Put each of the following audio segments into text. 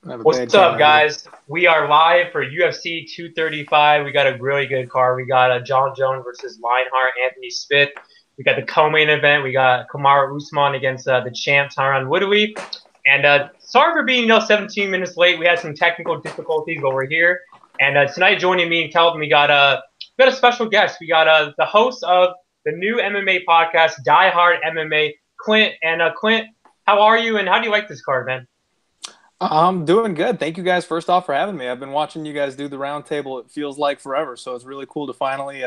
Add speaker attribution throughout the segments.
Speaker 1: I have a bad
Speaker 2: What's up,
Speaker 1: camera angle.
Speaker 2: guys? We are live for UFC 235. We got a really good card. We got John Jones versus Lionheart, Anthony Smith. We got the co-main event. We got Kamaru Usman against the champ Tyron Woodley. And sorry for being 17 minutes late. We had some technical difficulties, but we're here. And tonight, joining me and Kelton, we got a special guest. We got the host of the new MMA podcast, Die Hard MMA, Clint. And Clint, how are you? And how do you like this card, man?
Speaker 1: I'm doing good. Thank you guys first off for having me. I've been watching you guys do the round table. It feels like forever, so it's really cool to finally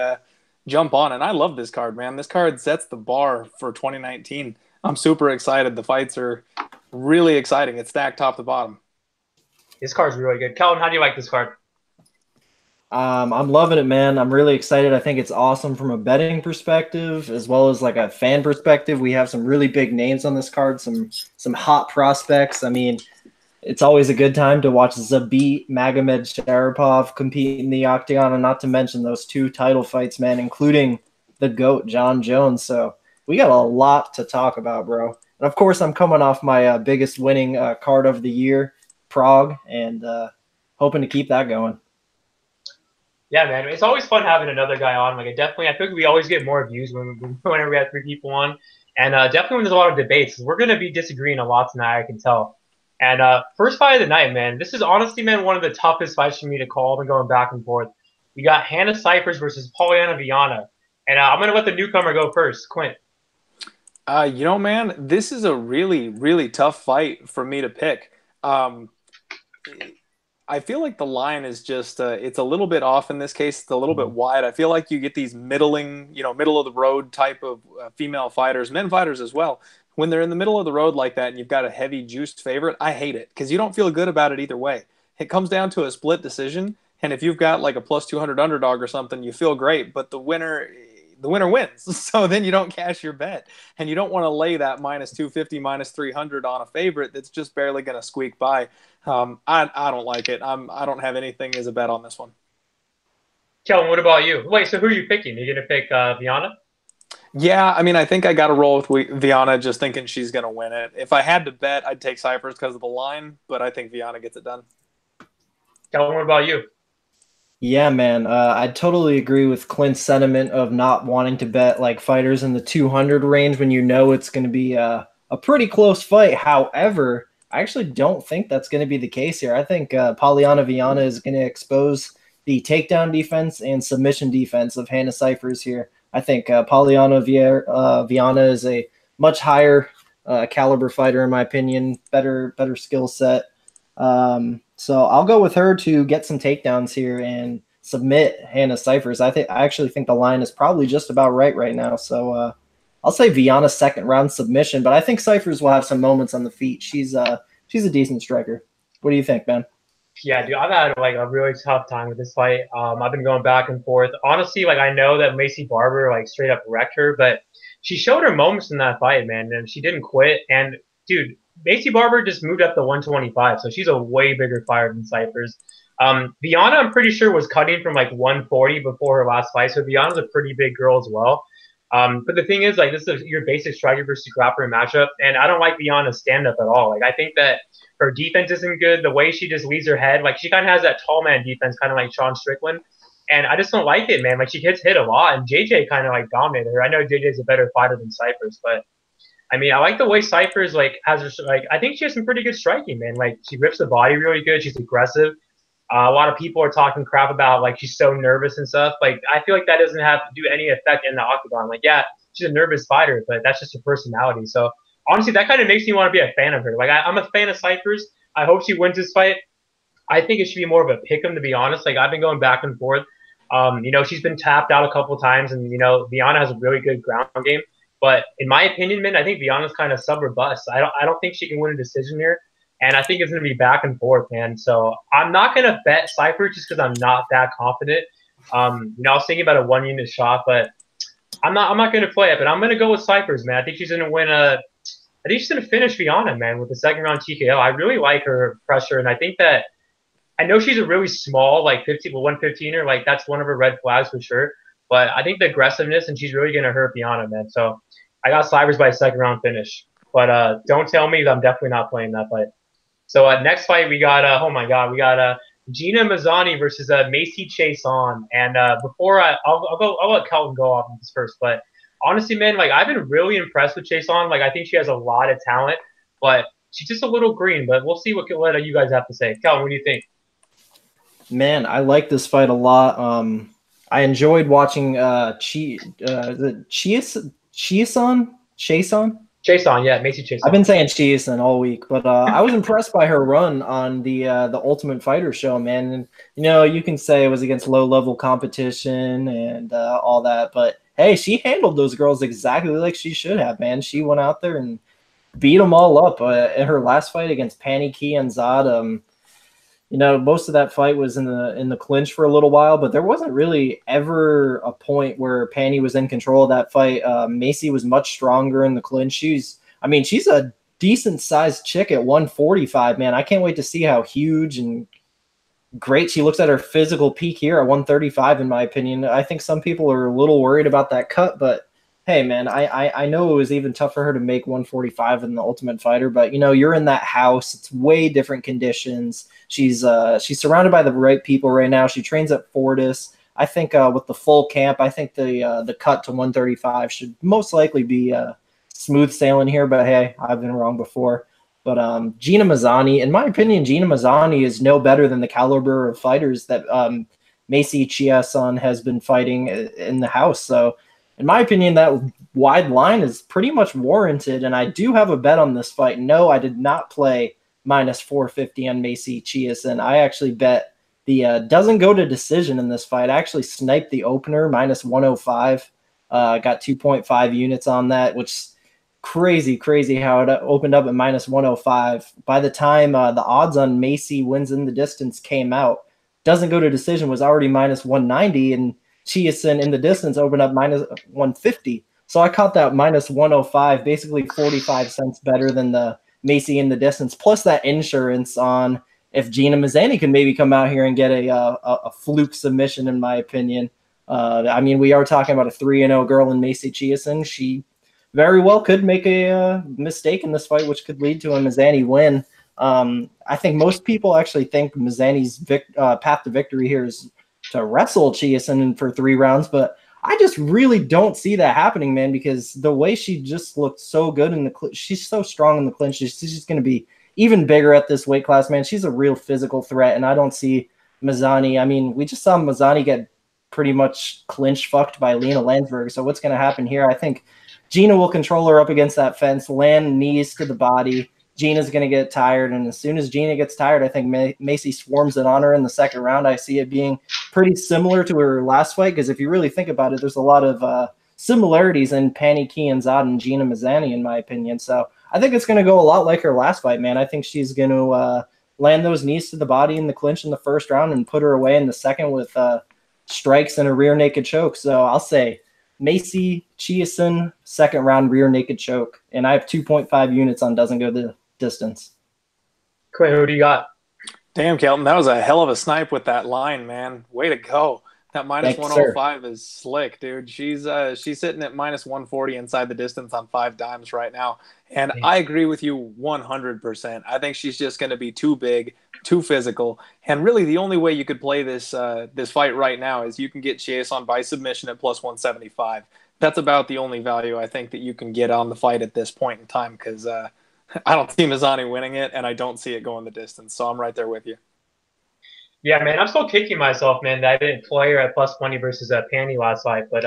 Speaker 1: jump on. And I love this card, man. This card sets the bar for 2019. I'm super excited. The fights are really exciting. It's stacked top to bottom.
Speaker 2: This card's really good. Kelton, how do you like this card?
Speaker 3: I'm loving it, man. I'm really excited. I think it's awesome from a betting perspective as well as like a fan perspective. We have some really big names on this card, some hot prospects. I mean, it's always a good time to watch Zabit, Magomedsharipov compete in the octagon, and not to mention those two title fights, man, including the GOAT, John Jones. So we got a lot to talk about, bro. And of course, I'm coming off my biggest winning card of the year, Prague, and hoping to keep that going.
Speaker 2: Yeah, man, it's always fun having another guy on. Like, I feel like we always get more views whenever we have three people on, and definitely when there's a lot of debates. We're gonna be disagreeing a lot tonight, I can tell. And first fight of the night, man. This is honestly, man, one of the toughest fights for me to call. I've been going back and forth. We got Hannah Cifers versus Viana, and I'm gonna let the newcomer go first, Clint.
Speaker 1: Man, this is a really, really tough fight for me to pick. I feel like the line is just it's a little bit off in this case. It's a little bit wide. I feel like you get these middling, middle of the road type of female fighters, men fighters as well. When they're in the middle of the road like that and you've got a heavy juiced favorite, I hate it because you don't feel good about it either way. It comes down to a split decision, and if you've got like a plus 200 underdog or something, you feel great, but the winner wins. So then you don't cash your bet, and you don't want to lay that minus 250, minus 300 on a favorite that's just barely going to squeak by. I don't like it. I don't have anything as a bet on this one.
Speaker 2: Kelvin, what about you? Wait, so who are you picking? Are you gonna pick Viana?
Speaker 1: Yeah, I mean, I think I got to roll with Viana, just thinking she's going to win it. If I had to bet, I'd take Cifers because of the line, but I think Viana gets it done.
Speaker 2: Kelvin, what about you?
Speaker 3: Yeah, man. I totally agree with Clint's sentiment of not wanting to bet like fighters in the 200 range when you know it's going to be a pretty close fight. However, I actually don't think that's going to be the case here. I think Polyana Viana is going to expose the takedown defense and submission defense of Hannah Cifers here. I think Polyana Viana is a much higher caliber fighter, in my opinion, better skill set. So I'll go with her to get some takedowns here and submit Hannah Cifers. I actually think the line is probably just about right now. So I'll say Viana's second round submission, but I think Cifers will have some moments on the feet. She's a decent striker. What do you think, man?
Speaker 2: Yeah, dude, I've had like a really tough time with this fight. I've been going back and forth. Honestly, like I know that Macy Barber like straight up wrecked her, but she showed her moments in that fight, man, and she didn't quit. And dude, Macy Barber just moved up to 125, so she's a way bigger fighter than Cifers. Viana, I'm pretty sure was cutting from like 140 before her last fight, so Viana's a pretty big girl as well. But the thing is, like, this is your basic striker versus grappler matchup, and I don't like Viana's stand up at all. Like, I think that her defense isn't good. The way she just leaves her head, like, she kind of has that tall man defense, kind of like Sean Strickland. And I just don't like it, man. Like, she gets hit a lot, and JJ kind of like dominated her. I know JJ's a better fighter than Cifers, but I mean, I like the way Cifers like has her. Like, I think she has some pretty good striking, man. Like, she rips the body really good. She's aggressive. A lot of people are talking crap about like she's so nervous and stuff. Like, I feel like that doesn't have to do any effect in the octagon. Like, yeah, she's a nervous fighter, but that's just her personality. So honestly, that kind of makes me want to be a fan of her. Like, I'm a fan of Cifers. I hope she wins this fight. I think it should be more of a pick'em, to be honest. Like, I've been going back and forth. She's been tapped out a couple of times, and Viana has a really good ground game. But in my opinion, man, I think Viana's kind of sub or bust. I don't think she can win a decision here. And I think it's going to be back and forth, man. So I'm not going to bet Cypher just because I'm not that confident. I was thinking about a 1-unit shot, but I'm not going to play it. But I'm going to go with Cyphers, man. I think she's going to win I think she's going to finish Viana, man, with the second round TKO. I really like her pressure, and I think that I know she's a really small, like 115er. Like, that's one of her red flags for sure. But I think the aggressiveness, and she's really going to hurt Viana, man. So I got Cybers by a second round finish. But don't tell me that I'm definitely not playing that fight. So next fight we got oh my god, we got Gina Mazzani versus Macy Chiasson. And before I'll let Kelton go off on this first, but honestly, man, like I've been really impressed with Chiasson. Like I think she has a lot of talent, but she's just a little green. But we'll see what you guys have to say. Kelton, what do you think?
Speaker 3: Man, I like this fight a lot. I enjoyed watching Chiasson?
Speaker 2: Chiasson, yeah, Macy Chiasson.
Speaker 3: I've been saying Chiasson all week, but I was impressed by her run on the Ultimate Fighter show, man. And you know, you can say it was against low level competition and all that, but hey, she handled those girls exactly like she should have, man. She went out there and beat them all up in her last fight against Pani Kianzad. You know, most of that fight was in the clinch for a little while, but there wasn't really ever a point where Pani was in control of that fight. Macy was much stronger in the clinch. She's a decent sized chick at 145, man. I can't wait to see how huge and great she looks at her physical peak here at 135, in my opinion. I think some people are a little worried about that cut, but hey, man, I know it was even tough for her to make 145 in the Ultimate Fighter, but you know, you're in that house. It's way different conditions. She's surrounded by the right people right now. She trains at Fortis. I think with the full camp, I think the cut to 135 should most likely be smooth sailing here. But hey, I've been wrong before. But Gina Mazzani, in my opinion, Gina Mazzani is no better than the caliber of fighters that Macy Chiasson has been fighting in the house. So in my opinion, that wide line is pretty much warranted, and I do have a bet on this fight. No, I did not play minus 450 on Macy Chiasson. I actually bet the doesn't go to decision in this fight. I actually sniped the opener, minus 105. Got 2.5 units on that, which crazy how it opened up at minus 105. By the time the odds on Macy wins in the distance came out, doesn't go to decision was already minus 190, and Chiasson in the distance opened up minus 150. So I caught that minus 105, basically 45 cents better than the Macy in the distance, plus that insurance on if Gina Mazzani can maybe come out here and get a fluke submission, in my opinion. I mean, we are talking about a 3-0 girl in Macy Chiasson. She very well could make a mistake in this fight, which could lead to a Mazzani win. I think most people actually think Mazzani's path to victory here is to wrestle Chiasson for 3 rounds, but I just really don't see that happening, man, because the way she just looked so good in the clinch, she's so strong in the clinch, she's just going to be even bigger at this weight class, man. She's a real physical threat, and I don't see Mazzani. I mean, we just saw Mazzani get pretty much clinch fucked by Lena Landsberg, so what's going to happen here? I think Gina will control her up against that fence, land knees to the body. Gina's going to get tired, and as soon as Gina gets tired, I think Macy swarms it on her in the second round. I see it being pretty similar to her last fight, because if you really think about it, there's a lot of similarities in Pani Kianzad and Gina Mazzani, in my opinion. So I think it's going to go a lot like her last fight, man. I think she's going to land those knees to the body in the clinch in the first round and put her away in the second with strikes and a rear naked choke. So I'll say Macy Chiasson, second round rear naked choke. And I have 2.5 units on doesn't go the distance.
Speaker 2: Clint, who do you got?
Speaker 1: Damn, Kelton, that was a hell of a snipe with that line, man. Way to go. That minus 105 is slick, dude. She's sitting at minus 140 inside the distance on 5 dimes right now. And I agree with you 100%. I think she's just going to be too big, too physical. And really the only way you could play this this fight right now is you can get Chiasson by submission at plus 175. That's about the only value I think that you can get on the fight at this point in time, because I don't see Mazzani winning it, and I don't see it going the distance. So I'm right there with you.
Speaker 2: Yeah, man, I'm still kicking myself, man, that I didn't play her at plus 20 versus Pani last fight. But,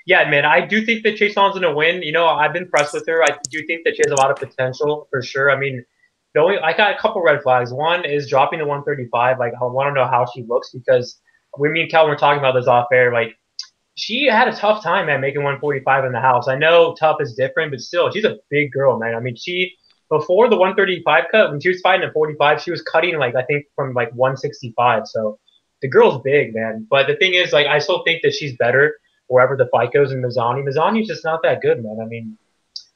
Speaker 2: yeah, man, I do think that Chiasson's going to win. You know, I've been impressed with her. I do think that she has a lot of potential for sure. I mean, I got a couple red flags. One is dropping to 135. Like, I want to know how she looks, because me and Kelton were talking about this off air. Like, she had a tough time, man, making 145 in the house. I know tough is different, but still, she's a big girl, man. I mean, before the 135 cut, when she was fighting at 45, she was cutting, like, I think from, like, 165. So the girl's big, man. But the thing is, like, I still think that she's better wherever the fight goes in Mazzani. Mazzani's just not that good, man. I mean,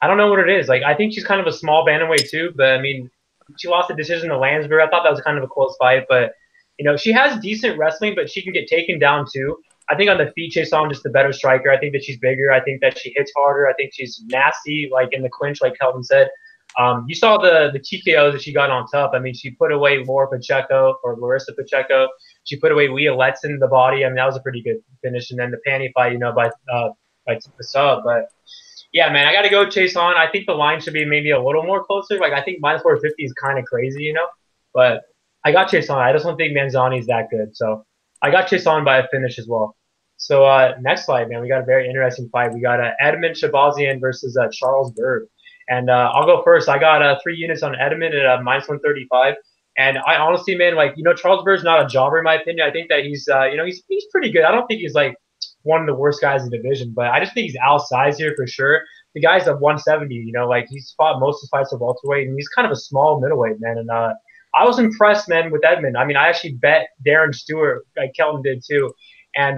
Speaker 2: I don't know what it is. Like, I think she's kind of a small bantamweight, too. But, I mean, she lost the decision to Landsberg. I thought that was kind of a close fight. But, you know, she has decent wrestling, but she can get taken down, too. I think on the feet, Chiasson just the better striker. I think that she's bigger. I think that she hits harder. I think she's nasty, like, in the clinch, like Kelton said. You saw the TKOs that she got on top. I mean, she put away Laura Pacheco or Larissa Pacheco. She put away Leah Letts in the body. I mean, that was a pretty good finish. And then the panty fight, by the sub. But yeah, man, I got to go Chaseon. I think the line should be maybe a little more closer. Like, I think -450 is kind of crazy, But I got Chaseon. I just don't think Mazzany is that good. So I got Chaseon by a finish as well. So next fight, man, we got a very interesting fight. We got Edmen Shahbazian versus Charles Byrd. And I'll go first. I got 3 units on Edmen at -135. And I honestly, man, Charles Bird's not a jobber in my opinion. I think that he's pretty good. I don't think he's like one of the worst guys in the division, but I just think he's outsized here for sure. The guy's at 170, he's fought most of his fights at welterweight, and he's kind of a small middleweight, man. And I was impressed, man, with Edmen. I mean, I actually bet Darren Stewart, like Kelton did too. And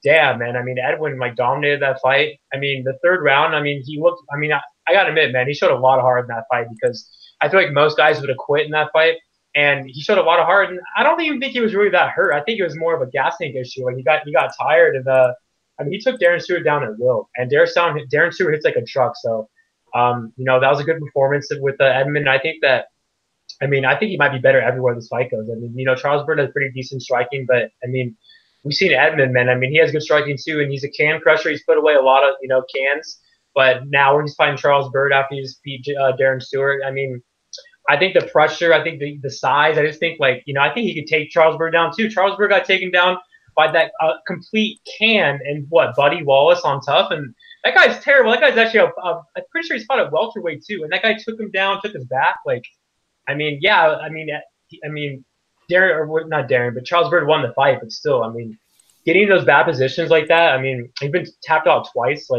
Speaker 2: damn, man, I mean, Edwin dominated that fight. I mean, the 3rd round, I mean, he looked. I mean, I gotta admit, man, he showed a lot of heart in that fight because I feel like most guys would have quit in that fight. And he showed a lot of heart, and I don't even think he was really that hurt. I think it was more of a gas tank issue. Like he got tired, and I mean, he took Darren Stewart down at will, and Darren Stewart hits like a truck. So, that was a good performance with Edmen. I think he might be better everywhere this fight goes. I mean, Charles Byrd has pretty decent striking, but I mean, we've seen Edmen, man. I mean, he has good striking too, and he's a can crusher. He's put away a lot of cans, but now when he's fighting Charles Byrd after he just beat Darren Stewart, I mean. I think the pressure, I think the size, I just think I think he could take Charles Byrd down too. Charles Byrd got taken down by that complete can and Buddy Wallace on tough, and that guy's terrible. That guy's actually I'm pretty sure he's fought at welterweight too, and that guy took him down, took his back. Darren or not Darren, but Charles Byrd won the fight, but still, I mean, getting in those bad positions like that, I mean, he's been tapped out twice.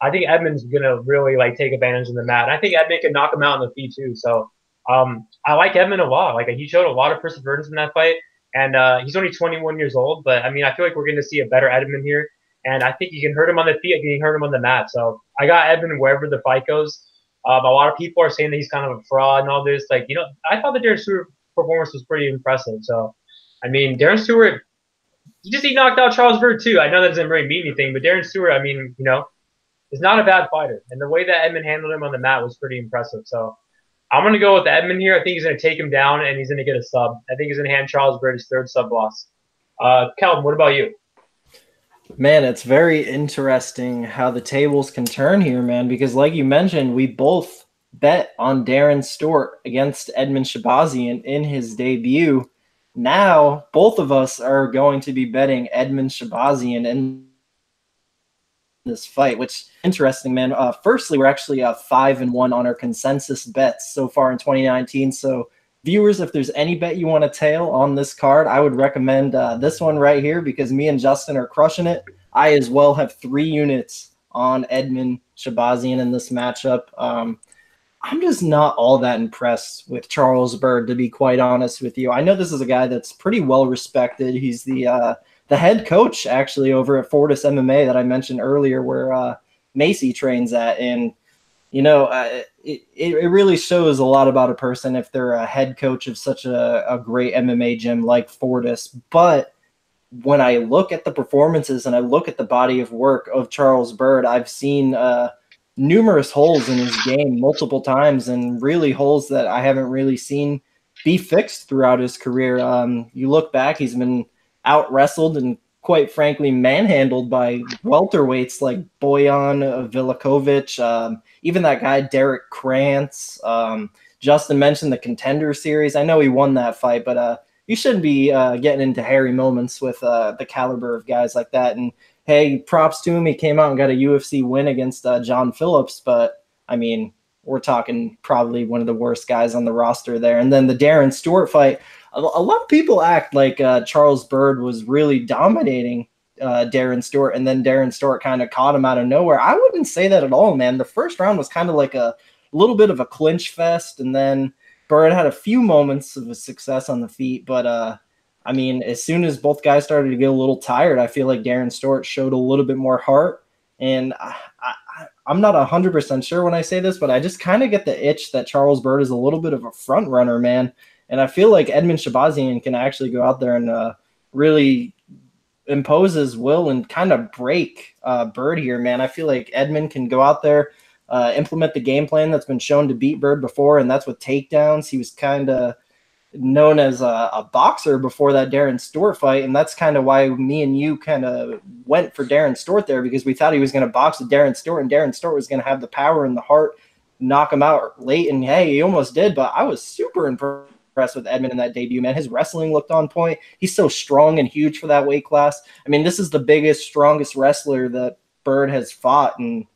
Speaker 2: I think Edmen's gonna really take advantage of the mat. And I think Edmen can knock him out in the feet too. So. I like Edmen a lot. He showed a lot of perseverance in that fight, and he's only 21 years old. But I mean, I feel like we're going to see a better Edmen here, and I think you can hurt him on the feet, you can hurt him on the mat. So I got Edmen wherever the fight goes. A lot of people are saying that he's kind of a fraud and all this. I thought the Darren Stewart performance was pretty impressive. So, I mean, Darren Stewart, he knocked out Charles Byrd too. I know that doesn't really mean anything, but Darren Stewart, I mean, is not a bad fighter, and the way that Edmen handled him on the mat was pretty impressive. So. I'm going to go with Edmen here. I think he's going to take him down, and he's going to get a sub. I think he's going to hand Charles Byrd his 3rd sub loss. Kelton, what about you?
Speaker 3: Man, it's very interesting how the tables can turn here, man, because like you mentioned, we both bet on Darren Stewart against Edmen Shahbazian in his debut. Now, both of us are going to be betting Edmen Shahbazian in this fight, which is interesting, man. Firstly, we're actually 5-1 on our consensus bets so far in 2019. So viewers, if there's any bet you want to tail on this card, I would recommend this one right here because me and Justin are crushing it. I as well have 3 units on Edmen Shahbazian in this matchup. I'm just not all that impressed with Charles Byrd, to be quite honest with you. I know this is a guy that's pretty well respected. He's the head coach actually over at Fortis MMA that I mentioned earlier, where Macy trains at, and it really shows a lot about a person if they're a head coach of such a great MMA gym like Fortis. But when I look at the performances and I look at the body of work of Charles Byrd, I've seen numerous holes in his game multiple times, and really holes that I haven't really seen be fixed throughout his career. You look back, he's been out wrestled and quite frankly manhandled by welterweights like Bojan Vilakovic, even that guy Derek Krantz. Justin mentioned the Contender Series. I know he won that fight, but you shouldn't be getting into hairy moments with the caliber of guys like that. And hey, props to him. He came out and got a UFC win against John Phillips, but I mean, we're talking probably one of the worst guys on the roster there. And then the Darren Stewart fight, a lot of people act like Charles Byrd was really dominating Darren Stewart, and then Darren Stewart kind of caught him out of nowhere. I wouldn't say that at all, man. The first round was kind of like a little bit of a clinch fest, and then Byrd had a few moments of success on the feet, but I mean, as soon as both guys started to get a little tired, I feel like Darren Stewart showed a little bit more heart. And I'm not 100% sure when I say this, but I just kind of get the itch that Charles Byrd is a little bit of a front runner, man. And I feel like Edmen Shahbazian can actually go out there and really impose his will and kind of break Byrd here, man. I feel like Edmen can go out there, implement the game plan that's been shown to beat Byrd before, and that's with takedowns. He was kind of known as a boxer before that Darren Stewart fight, and that's kind of why me and you kind of went for Darren Stewart there, because we thought he was going to box with Darren Stewart, and Darren Stewart was going to have the power and the heart, knock him out late, and hey, he almost did, but I was super impressed with Edmen in that debut, man. His wrestling looked on point. He's so strong and huge for that weight class. I mean, this is the biggest, strongest wrestler that Byrd has fought, and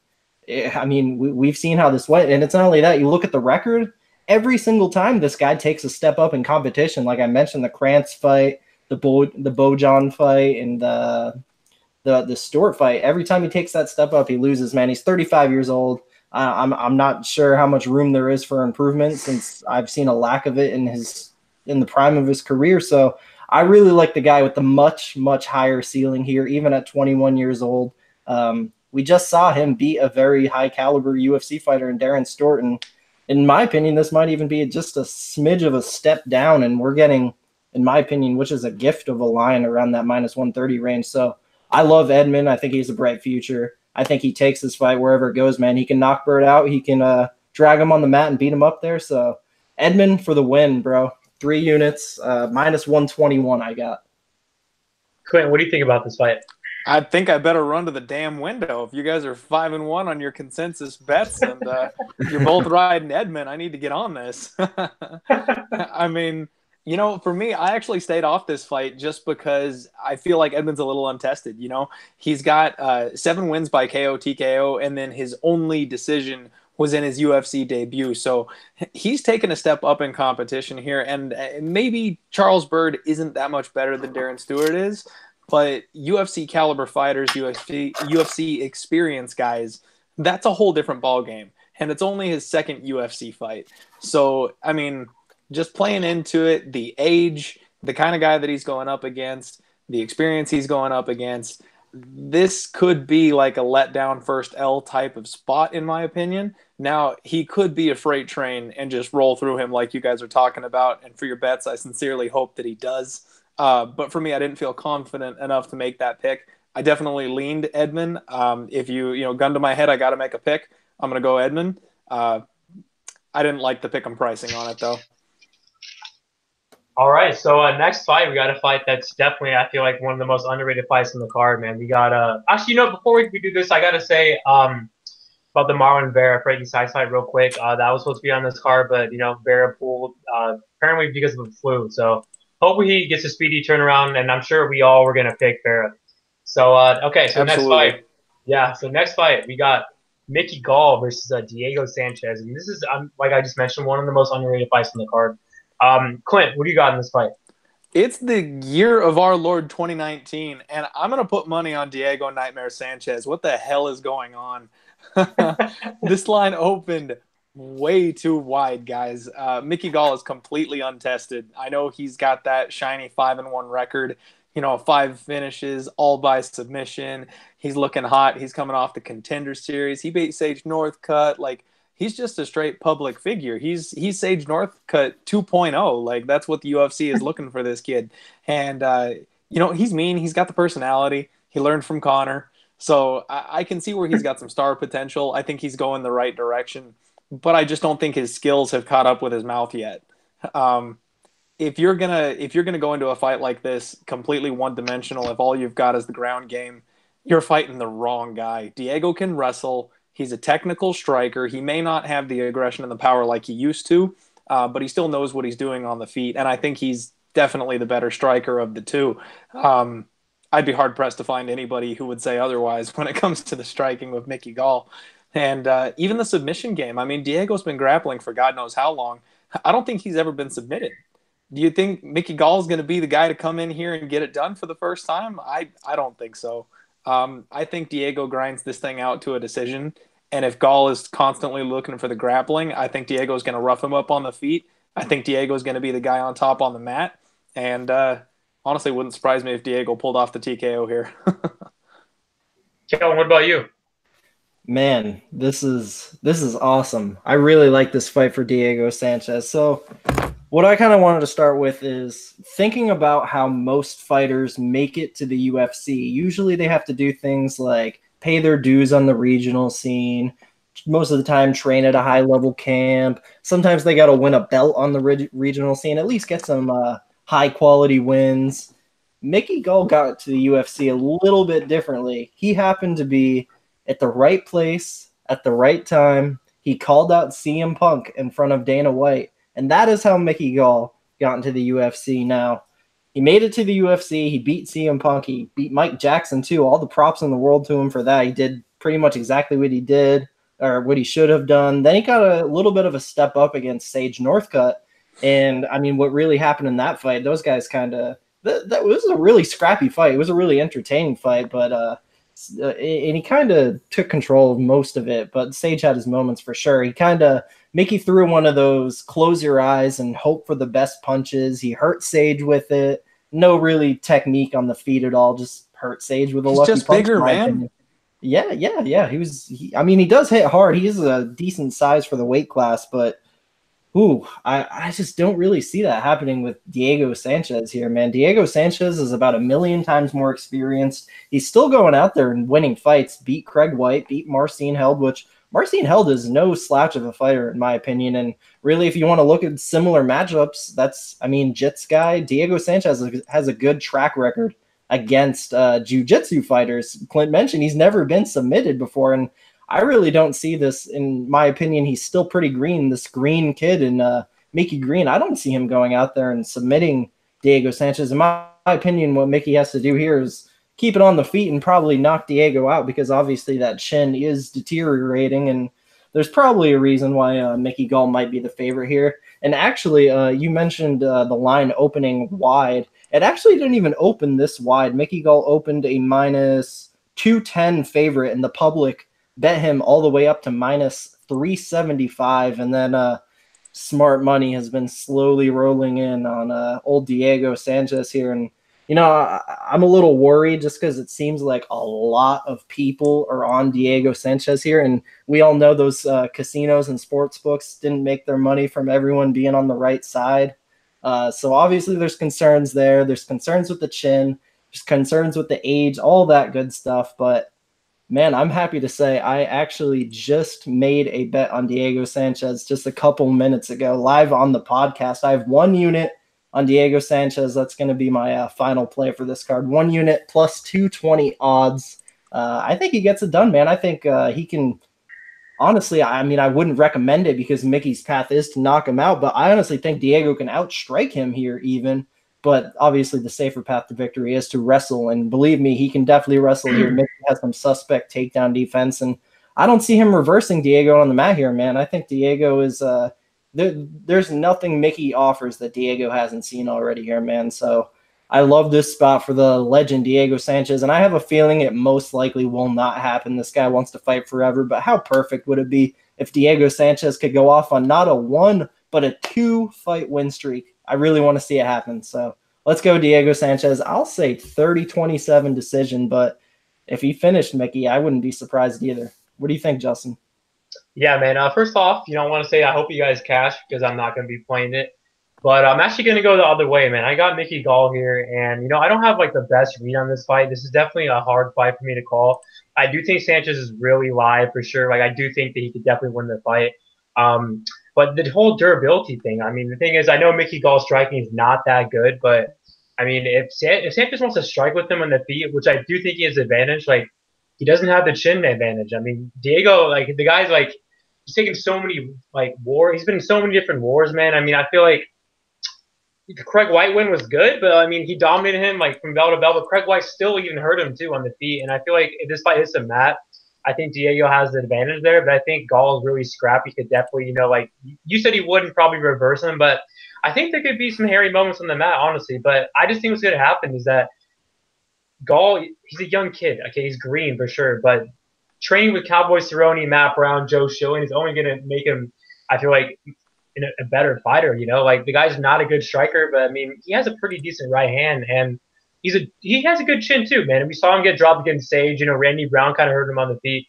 Speaker 3: I mean, we've seen how this went, and it's not only that. You look at the record, every single time this guy takes a step up in competition, like I mentioned, the Krantz fight, the Bojan fight, and the Stewart fight, every time he takes that step up, he loses, man. He's 35 years old. I'm not sure how much room there is for improvement, since I've seen a lack of it in the prime of his career. So I really like the guy with the much, much higher ceiling here, even at 21 years old. We just saw him beat a very high caliber UFC fighter in Darren Stewart, and in my opinion, this might even be just a smidge of a step down, and we're getting, in my opinion, which is a gift of a line around that minus 130 range. So I love Edmen. I think he's a bright future. I think he takes this fight wherever it goes, man. He can knock Byrd out. He can drag him on the mat and beat him up there. So Edmen for the win, bro. 3 units, minus 121 I got.
Speaker 2: Clint, what do you think about this fight?
Speaker 1: I think I better run to the damn window. If you guys are 5-1 on your consensus bets and you're both riding Edmen, I need to get on this. I mean, you know, for me, I actually stayed off this fight just because I feel like Edmen's a little untested. You know, he's got 7 wins by KO, TKO, and then his only decision was in his UFC debut. So he's taken a step up in competition here. And maybe Charles Byrd isn't that much better than Darren Stewart is, but UFC caliber fighters, UFC experience guys, that's a whole different ball game. And it's only his second UFC fight. So, I mean, just playing into it, the age, the kind of guy that he's going up against, the experience he's going up against, this could be like a letdown first L type of spot, in my opinion. Now, he could be a freight train and just roll through him like you guys are talking about. And for your bets, I sincerely hope that he does. But for me, I didn't feel confident enough to make that pick. I definitely leaned Edmen. If you gun to my head, I got to make a pick, I'm going to go Edmen. I didn't like the pick 'em pricing on it, though.
Speaker 2: All right, so next fight, we got a fight that's definitely, I feel like, one of the most underrated fights in the card, man. We got actually, before we do this, I got to say about the Marlon Vera Frankie Size fight real quick. That was supposed to be on this card, but, Vera pulled apparently because of the flu. So hopefully he gets a speedy turnaround, and I'm sure we all were going to pick Vera. So, okay, so Absolutely. Next fight. Yeah, so next fight, we got Mickey Gall versus Diego Sanchez. And this is, like I just mentioned, one of the most underrated fights in the card. Clint, what do you got in this fight?
Speaker 1: It's the year of our Lord 2019, and I'm going to put money on Diego Nightmare Sanchez. What the hell is going on? This line opened way too wide, guys. Mickey Gall is completely untested. I know he's got that shiny 5-1 record, 5 finishes, all by submission. He's looking hot. He's coming off the Contender Series. He beat Sage Northcutt. Like, he's just a straight public figure. He's Sage Northcutt 2.0. Like, that's what the UFC is looking for this kid. And, he's mean. He's got the personality. He learned from Connor. So I can see where he's got some star potential. I think he's going the right direction. But I just don't think his skills have caught up with his mouth yet. If you're gonna go into a fight like this completely one-dimensional, if all you've got is the ground game, you're fighting the wrong guy. Diego can wrestle. He's a technical striker. He may not have the aggression and the power like he used to, but he still knows what he's doing on the feet. And I think he's definitely the better striker of the two. I'd be hard-pressed to find anybody who would say otherwise when it comes to the striking with Mickey Gall. And even the submission game. I mean, Diego's been grappling for God knows how long. I don't think he's ever been submitted. Do you think Mickey Gall is going to be the guy to come in here and get it done for the first time? I don't think so. I think Diego grinds this thing out to a decision. And if Gall is constantly looking for the grappling, I think Diego's going to rough him up on the feet. I think Diego's going to be the guy on top on the mat. And honestly, it wouldn't surprise me if Diego pulled off the TKO here.
Speaker 2: Kelton, what about you?
Speaker 3: Man, this is awesome. I really like this fight for Diego Sanchez. So what I kind of wanted to start with is thinking about how most fighters make it to the UFC. Usually they have to do things like pay their dues on the regional scene, most of the time train at a high level camp. Sometimes they got to win a belt on the regional scene, at least get some high quality wins. Mickey Gall got to the UFC a little bit differently. He happened to be at the right place at the right time. He called out CM Punk in front of Dana White, and that is how Mickey Gall got into the UFC. Now, he made it to the UFC. He beat CM Punk. He beat Mike Jackson, too. All the props in the world to him for that. He did pretty much exactly what he did, or what he should have done. Then he got a little bit of a step up against Sage Northcutt. And, I mean, what really happened in that fight, those guys kind of – that was a really scrappy fight. It was a really entertaining fight, but and he kind of took control of most of it. But Sage had his moments for sure. He kind of – Mickey threw one of those close your eyes and hope for the best punches. He hurt Sage with it. No really technique on the feet at all. Just hurt Sage with a lucky punch.
Speaker 1: He's just bigger, man.
Speaker 3: Opinion. Yeah. He does hit hard. He is a decent size for the weight class, but I just don't really see that happening with Diego Sanchez here, man. Diego Sanchez is about 1,000,000 times more experienced. He's still going out there and winning fights. Beat Craig White, beat Marcin Held, which Marcin Held is no slouch of a fighter, in my opinion. And really, if you want to look at similar matchups, Jits guy, Diego Sanchez has a good track record against jiu-jitsu fighters. Clint mentioned he's never been submitted before, and I really don't see this. In my opinion, he's still pretty green, this green kid in Mickey Green. I don't see him going out there and submitting Diego Sanchez. In my opinion, what Mickey has to do here is keep it on the feet and probably knock Diego out, because obviously that chin is deteriorating, and there's probably a reason why Mickey Gall might be the favorite here. And actually, you mentioned the line opening wide. It actually didn't even open this wide. Mickey Gall opened a minus 210 favorite, and the public bet him all the way up to minus 375. And then smart money has been slowly rolling in on old Diego Sanchez here. And, I'm a little worried just because it seems like a lot of people are on Diego Sanchez here. And we all know those casinos and sports books didn't make their money from everyone being on the right side. So obviously there's concerns there. There's concerns with the chin. There's concerns with the age, all that good stuff. But, man, I'm happy to say I actually just made a bet on Diego Sanchez just a couple minutes ago, live on the podcast. I have 1 unit on Diego Sanchez. That's going to be my final play for this card. 1 unit plus 220 odds. I think he gets it done, man. I think he can. Honestly, I wouldn't recommend it because Mickey's path is to knock him out, but I honestly think Diego can outstrike him here even. But obviously the safer path to victory is to wrestle, and believe me, he can definitely wrestle here. Mickey has some suspect takedown defense, and I don't see him reversing Diego on the mat here, man. I think Diego is there's nothing Mickey offers that Diego hasn't seen already here, man. So I love this spot for the legend Diego Sanchez, and I have a feeling it most likely will not happen. This guy wants to fight forever, but how perfect would it be if Diego Sanchez could go off on not a 1, but a 2-fight win streak? I really want to see it happen. So let's go Diego Sanchez. I'll say 30-27 decision, but if he finished Mickey, I wouldn't be surprised either. What do you think, Justin?
Speaker 2: Yeah, man. First off, I want to say I hope you guys cash because I'm not going to be playing it. But I'm actually going to go the other way, man. I got Mickey Gall here, and, I don't have, the best read on this fight. This is definitely a hard fight for me to call. I do think Sanchez is really live for sure. I do think that he could definitely win the fight. But the whole durability thing, the thing is, I know Mickey Gall's striking is not that good, but, if Sanchez wants to strike with him on the feet, which I do think he has advantage, he doesn't have the chin advantage. Diego, the guy's, he's taken so many, wars. He's been in so many different wars, man. I feel like the Craig White win was good, but, he dominated him, from bell to bell, but Craig White still even hurt him, too, on the feet. And I feel like if this fight hits the mat, I think Diego has the advantage there, but I think Gall is really scrappy. He could definitely, you said he wouldn't probably reverse him, but I think there could be some hairy moments on the mat, honestly. But I just think what's going to happen is that Gall, he's a young kid. Okay, he's green for sure, but training with Cowboy Cerrone, Matt Brown, Joe Schilling is only going to make him, I feel like, a better fighter. The guy's not a good striker, but he has a pretty decent right hand, and he has a good chin too, man. And we saw him get dropped against Sage. Randy Brown kind of hurt him on the feet.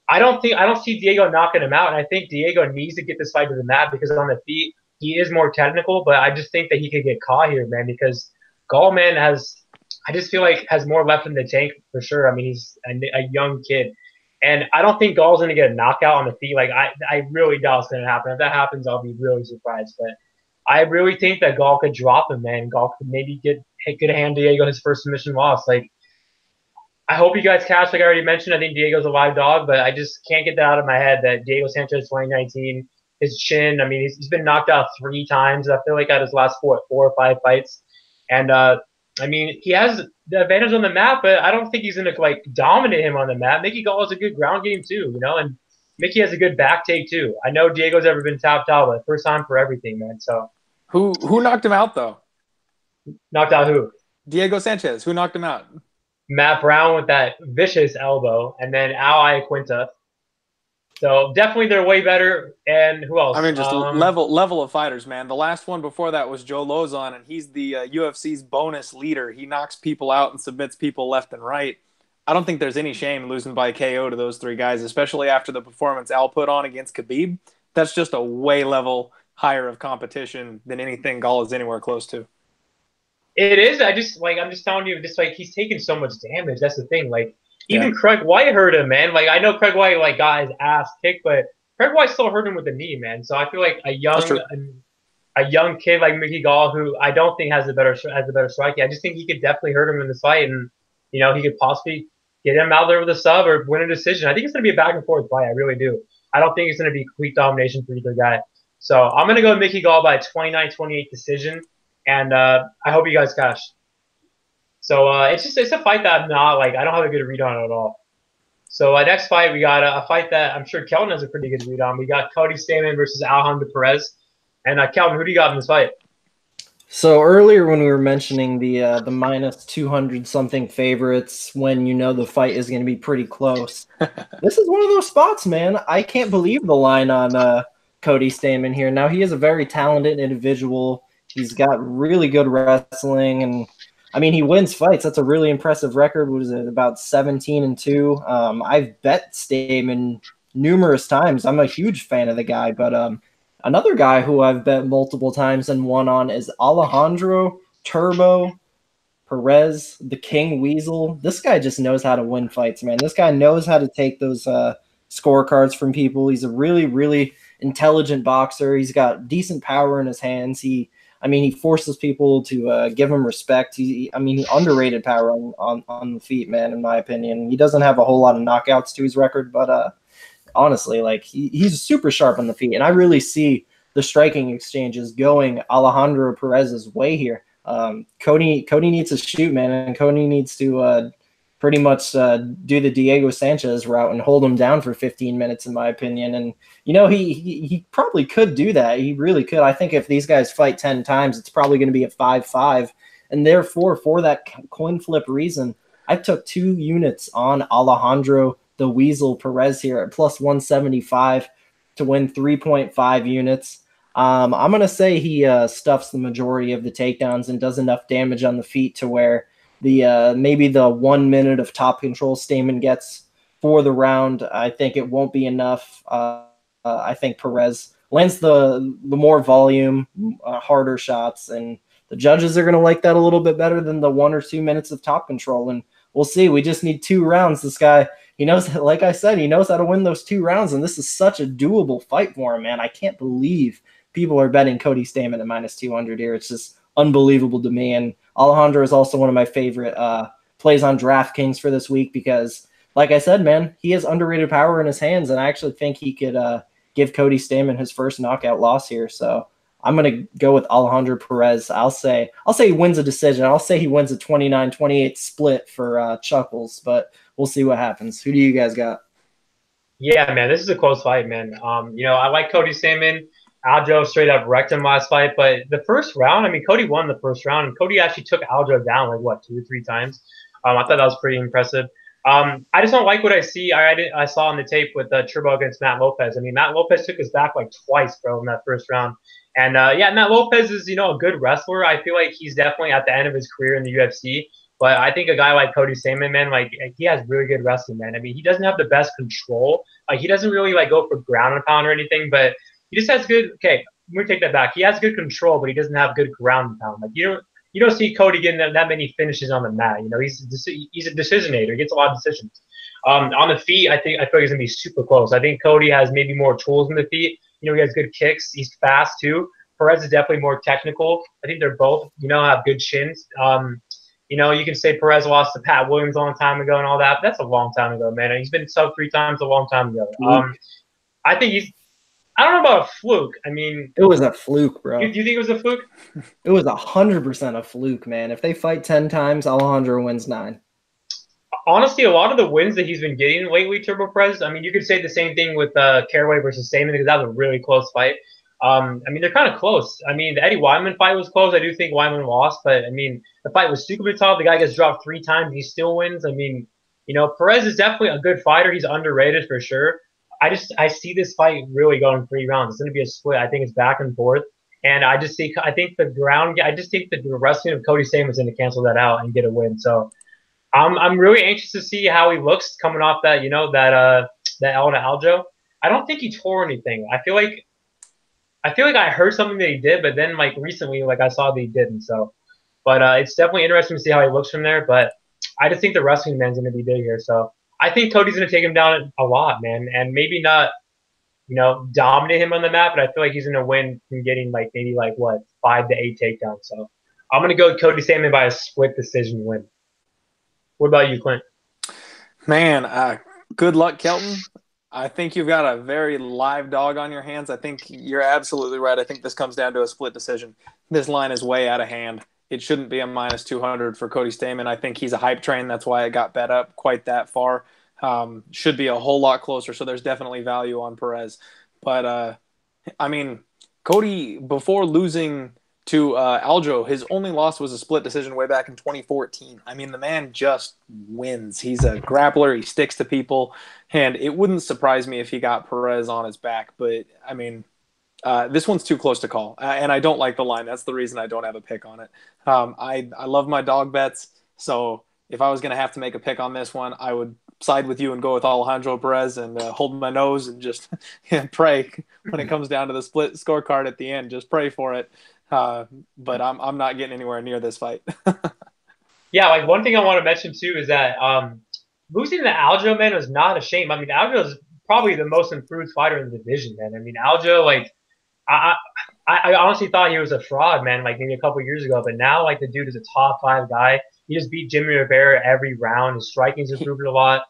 Speaker 2: I don't see Diego knocking him out, and I think Diego needs to get this fight to the mat because on the feet he is more technical. But I just think that he could get caught here, man, because Gall, man, I just feel like has more left in the tank for sure. He's a young kid. And I don't think Gall's going to get a knockout on the feet. Like, I really doubt it's going to happen. If that happens, I'll be really surprised. But I really think that Gall could drop him, man. Gall could maybe could hand Diego his first submission loss. Like, I hope you guys catch, like I already mentioned, I think Diego's a live dog, but I just can't get that out of my head that Diego Sanchez 2019, his chin, I mean, he's been knocked out 3 times, I feel like, at his last 4 or 5 fights. And, I mean, he has the advantage on the map, but I don't think he's going to, like, dominate him on the map. Mickey Gall has a good ground game, too, you know, and Mickey has a good back take, too. I know Diego's ever been tapped out, but first time for everything, man. So
Speaker 1: Who knocked him out, though?
Speaker 2: Knocked out who?
Speaker 1: Diego Sanchez. Who knocked him out?
Speaker 2: Matt Brown with that vicious elbow, and then Al Iaquinta. So definitely they're way better. And who else?
Speaker 1: I mean, just level of fighters, man. The last one before that was Joe Lozon, and he's the UFC's bonus leader. He knocks people out and submits people left and right. I don't think there's any shame in losing by KO to those 3 guys, especially after the performance Al put on against Khabib. That's just a way level higher of competition than anything Gall is anywhere close to.
Speaker 2: It is. I'm just telling you, just like he's taking so much damage. That's the thing. Like even Craig White hurt him, man. Like I know Craig White like got his ass kicked, but Craig White still hurt him with the knee, man. So I feel like a young kid like Mickey Gall, who I don't think has a better striking. I just think he could definitely hurt him in this fight, and you know he could possibly get him out there with a sub or win a decision. I think it's gonna be a back and forth fight. I really do. I don't think it's gonna be complete domination for either guy. So I'm gonna go with Mickey Gall by a 29-28 decision. And I hope you guys cash. So it's a fight that I'm not like I don't have a good read on it at all. So next fight we got a fight that I'm sure Kelton has a pretty good read on. We got Cody Stamen versus Alejandro Perez. And Kelton, who do you got in this fight?
Speaker 3: So earlier when we were mentioning the minus 200 something favorites, when you know the fight is going to be pretty close, this is one of those spots, man. I can't believe the line on Cody Stamen here. Now he is a very talented individual. He's got really good wrestling, and I mean, he wins fights. That's a really impressive record. What is it, about 17-2? I've bet Stamen numerous times. I'm a huge fan of the guy, but another guy who I've bet multiple times and won on is Alejandro Turbo Perez, the King Weasel. This guy just knows how to win fights, man. This guy knows how to take those scorecards from people. He's a really, really intelligent boxer. He's got decent power in his hands. He forces people to give him respect. He underrated power on the feet, man, in my opinion. He doesn't have a whole lot of knockouts to his record, but honestly, like he's super sharp on the feet. And I really see the striking exchanges going Alejandro Perez's way here. Cody needs to shoot, man, and Cody needs to pretty much do the Diego Sanchez route and hold him down for 15 minutes, in my opinion. And, you know, he probably could do that. He really could. I think if these guys fight 10 times, it's probably going to be a 5-5. And therefore, for that coin flip reason, I took 2 units on Alejandro the Weasel Perez here at plus 175 to win 3.5 units. I'm going to say he stuffs the majority of the takedowns and does enough damage on the feet to where the maybe the 1 minute of top control Stamen gets for the round, I think it won't be enough. I think Perez lands the more volume, harder shots, and the judges are going to like that a little bit better than the 1 or 2 minutes of top control. And we'll see. We just need 2 rounds. This guy, he knows, like I said, he knows how to win those 2 rounds, and this is such a doable fight for him, man. I can't believe people are betting Cody Stamen at minus 200 here. It's just unbelievable to me. And Alejandro is also one of my favorite plays on DraftKings for this week because, like I said, man, he has underrated power in his hands, and I actually think he could give Cody Stamen his first knockout loss here. So I'm going to go with Alejandro Perez. I'll say he wins a decision. I'll say he wins a 29-28 split for Chuckles, but we'll see what happens. Who do you guys got?
Speaker 2: Yeah, man, this is a close fight, man. You know, I like Cody Stamen. Aljo straight up wrecked him last fight, but the first round, I mean, Cody won the first round, and Cody actually took Aljo down like what 2 or 3 times. I thought that was pretty impressive. I just don't like what I see. I saw on the tape with Turbo against Matt Lopez. I mean, Matt Lopez took his back like twice, bro, in that first round. And yeah, Matt Lopez is, you know, a good wrestler. I feel like he's definitely at the end of his career in the UFC. But I think a guy like Cody Stamen, man, like he has really good wrestling, man. I mean, he doesn't have the best control. Like he doesn't really like go for ground and pound or anything, but he just has good. Okay, let me take that back. He has good control, but he doesn't have good ground and pound. Like you don't see Cody getting that many finishes on the mat. You know, he's a decisionator. He gets a lot of decisions. On the feet, I feel like it's gonna be super close. I think Cody has maybe more tools in the feet. You know, he has good kicks. He's fast too. Perez is definitely more technical. I think they're both, have good shins. You can say Perez lost to Pat Williams a long time ago and all that. But that's a long time ago, man. He's been sub 3 times a long time ago. I think I don't know about a fluke. I mean,
Speaker 3: it was a fluke, bro.
Speaker 2: You think it was a fluke?
Speaker 3: It was 100% a fluke, man. If they fight 10 times, Alejandro wins 9.
Speaker 2: Honestly, a lot of the wins that he's been getting lately, Turbo Perez, I mean, you could say the same thing with Caraway versus Stamen because that was a really close fight. They're kind of close. I mean, the Eddie Wyman fight was close. I do think Wyman lost, but, I mean, the fight was super tough. The guy gets dropped 3 times. He still wins. I mean, Perez is definitely a good fighter. He's underrated for sure. I see this fight really going 3 rounds. It's going to be a split. I think it's back and forth. And I just think the wrestling of Cody Stamen is going to cancel that out and get a win. So I'm really anxious to see how he looks coming off that, that L to Aljo. I don't think he tore anything. I feel like I heard something that he did, but then recently, I saw that he didn't. So, but it's definitely interesting to see how he looks from there. But I just think the wrestling man's going to be big here. So I think Cody's going to take him down a lot, man, and maybe not, dominate him on the map, but I feel like he's going to win from getting 5 to 8 takedowns. So I'm going to go with Cody Stamen by a split decision win. What about you, Clint?
Speaker 1: Man, good luck, Kelton. I think you've got a very live dog on your hands. I think you're absolutely right. I think this comes down to a split decision. This line is way out of hand. It shouldn't be a minus 200 for Cody Stamen. I think he's a hype train. That's why it got bet up quite that far. Should be a whole lot closer. So there's definitely value on Perez. But, Cody, before losing to Aljo, his only loss was a split decision way back in 2014. I mean, the man just wins. He's a grappler. He sticks to people. And it wouldn't surprise me if he got Perez on his back. But, this one's too close to call. And I don't like the line. That's the reason I don't have a pick on it. I love my dog bets. So if I was going to have to make a pick on this one, I would side with you and go with Alejandro Perez and hold my nose and just pray when it comes down to the split scorecard at the end. Just pray for it. But I'm not getting anywhere near this fight.
Speaker 2: Yeah, one thing I want to mention too is that losing to Aljo, man, was not a shame. I mean, Aljo is probably the most improved fighter in the division, man. I mean, Aljo, I honestly thought he was a fraud, man, maybe a couple years ago. But now, the dude is a top 5 guy. He just beat Jimmy Rivera every round. His striking's improved a lot.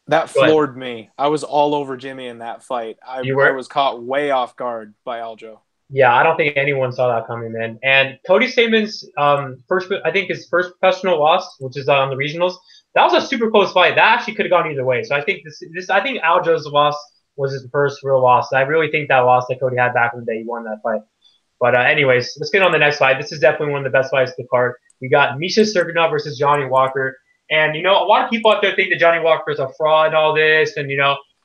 Speaker 1: That floored me. I was all over Jimmy in that fight. I was caught way off guard by Aljo.
Speaker 2: Yeah, I don't think anyone saw that coming, man. And Cody Stamen's his first professional loss, which is on the regionals, that was a super close fight. That actually could have gone either way. So I think I think Aljo's loss was his first real loss. I really think that loss that Cody had back in the day, he won that fight. But anyways, let's get on the next fight. This is definitely one of the best fights of the card. We got Misha Cirkunov versus Johnny Walker. And, a lot of people out there think that Johnny Walker is a fraud and all this. And,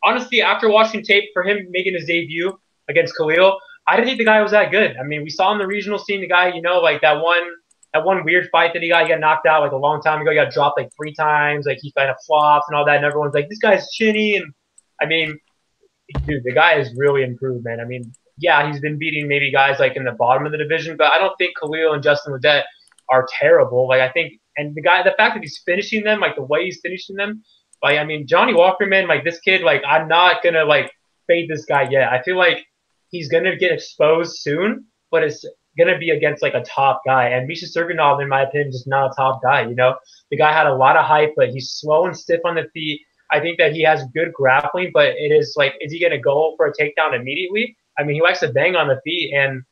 Speaker 2: honestly, after watching tape for him making his debut against Khalil, I didn't think the guy was that good. I mean, we saw in the regional scene the guy, that one weird fight that he got knocked out a long time ago. He got dropped 3 times. He kind of flops and all that. And everyone's like, this guy's chinny. And, I mean, dude, the guy has really improved, man. I mean, yeah, he's been beating maybe guys in the bottom of the division, but I don't think Khalil and Justin Ledet are terrible. I think, and the fact that he's finishing them, the way he's finishing them, Johnny Walker, man, this kid, I'm not gonna fade this guy yet. I feel like he's gonna get exposed soon, but it's gonna be against a top guy. And Misha Cirkunov, in my opinion, is just not a top guy. The guy had a lot of hype, but he's slow and stiff on the feet. I think that he has good grappling, but it is is he gonna go for a takedown immediately? I mean, he likes to bang on the feet, and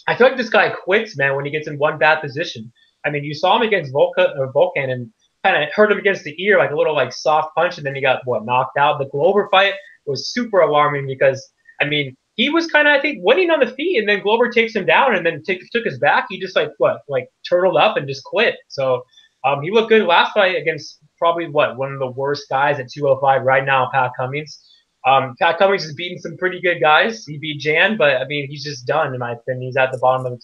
Speaker 2: I feel like this guy quits, man, when he gets in one bad position. I mean, you saw him against Volkan and kind of hurt him against the ear, a little soft punch, and then he got knocked out. The Glover fight was super alarming because, I mean, he was kind of, I think, winning on the feet, and then Glover takes him down and then took his back. He just turtled up and just quit. So he looked good last fight against probably one of the worst guys at 205 right now, Pat Cummings. Pat Cummings is beating some pretty good guys. He beat Jan, but I mean, he's just done in my opinion. He's at the bottom of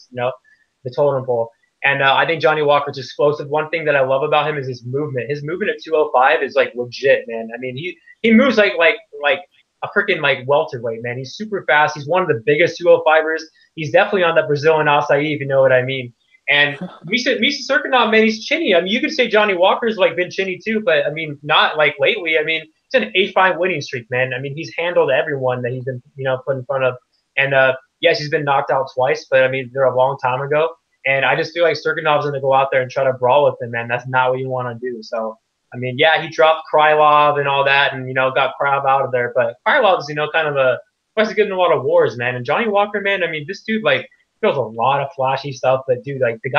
Speaker 2: the totem pole. And I think Johnny Walker's explosive. One thing that I love about him is his movement. His movement at 205 is legit, man. I mean, he moves like a freaking welterweight, man. He's super fast. He's one of the biggest 205ers. He's definitely on that Brazilian acai, if you know what I mean. And Misha Cirkunov, man, he's chinny. I mean, you could say Johnny Walker's like been chinny too, but I mean, not like lately. I mean, it's an 8-5 winning streak, man. I mean, he's handled everyone that he's been, put in front of. And yes, he's been knocked out twice, but I mean, they're a long time ago. And I just feel like Cirkunov's going to go out there and try to brawl with him, man. That's not what you want to do. So, I mean, yeah, he dropped Krylov and all that, and got Krylov out of there. But Krylov's, kind of he's getting a lot of wars, man. And Johnny Walker, man, I mean, this dude like does a lot of flashy stuff, but dude, like he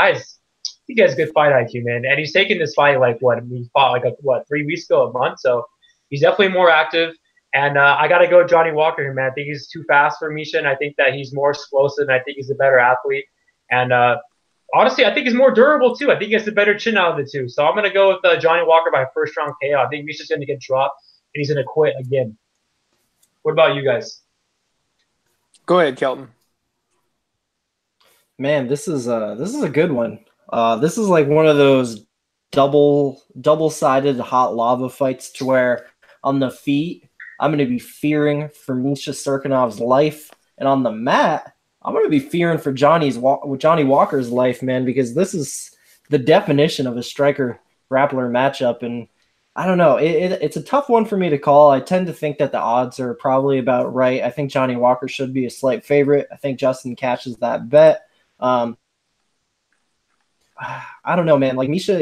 Speaker 2: has good fight IQ, man. And he's taking this fight like he fought like 3 weeks ago, a month. So he's definitely more active. And I got to go Johnny Walker here, man. I think he's too fast for Misha, and I think that he's more explosive, and I think he's a better athlete. And honestly, I think he's more durable, too. I think he has a better chin out of the two. So I'm going to go with Johnny Walker by first-round KO. I think Misha's going to get dropped, and he's going to quit again. What about you guys?
Speaker 1: Go ahead, Kelton.
Speaker 3: Man, this is a good one. This is like one of those double-sided hot lava fights to where on the feet, I'm going to be fearing for Misha Cirkunov's life, and on the mat, I'm going to be fearing for Johnny Walker's life, man, because this is the definition of a striker-grappler matchup, and I don't know. It's a tough one for me to call. I tend to think that the odds are probably about right. I think Johnny Walker should be a slight favorite. I think Justin cashes that bet. I don't know, man. Like Misha,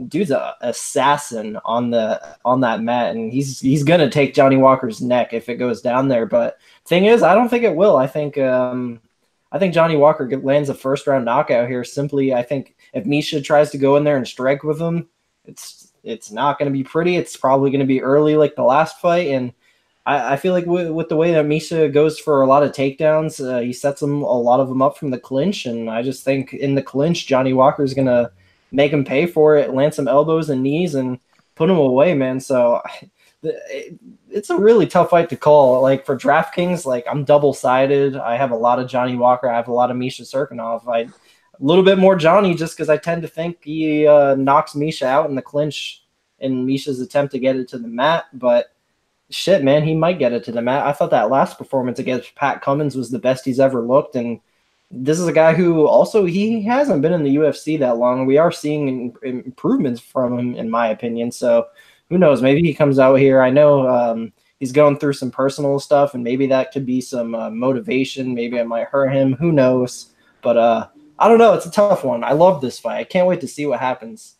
Speaker 3: dude's a assassin on that mat, and he's gonna take Johnny Walker's neck if it goes down there. But thing is, I don't think it will. I think Johnny Walker lands a first round knockout here. Simply, I think if Misha tries to go in there and strike with him, it's not going to be pretty. It's probably going to be early like the last fight, and I feel like with the way that Misha goes for a lot of takedowns, he sets a lot of them up from the clinch, and I just think in the clinch, Johnny Walker is going to make him pay for it, land some elbows and knees, and put him away, man. So it's a really tough fight to call. Like for DraftKings, like I'm double-sided. I have a lot of Johnny Walker. I have a lot of Misha Cirkunov. A little bit more Johnny just because I tend to think he knocks Misha out in the clinch in Misha's attempt to get it to the mat, but shit, man, he might get it to the mat. I thought that last performance against Pat Cummins was the best he's ever looked, and this is a guy who also he hasn't been in the UFC that long. We are seeing improvements from him, in my opinion. So who knows? Maybe he comes out here. I know he's going through some personal stuff, and maybe that could be some motivation. Maybe it might hurt him. Who knows? But I don't know. It's a tough one. I love this fight. I can't wait to see what happens.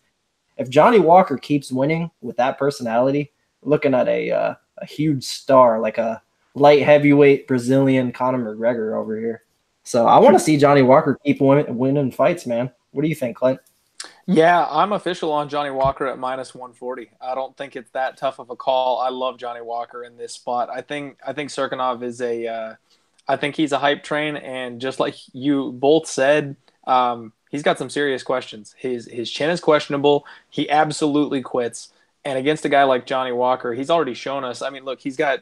Speaker 3: If Johnny Walker keeps winning with that personality, we're looking at a huge star, like a light heavyweight Brazilian Conor McGregor over here. So I want to see Johnny Walker keep winning fights, man. What do you think, Clint?
Speaker 1: Yeah, I'm official on Johnny Walker at -140. I don't think it's that tough of a call. I love Johnny Walker in this spot. I think Cirkunov is I think he's a hype train, and just like you both said, he's got some serious questions. His chin is questionable. He absolutely quits. And against a guy like Johnny Walker, he's already shown us. I mean, look, he's got,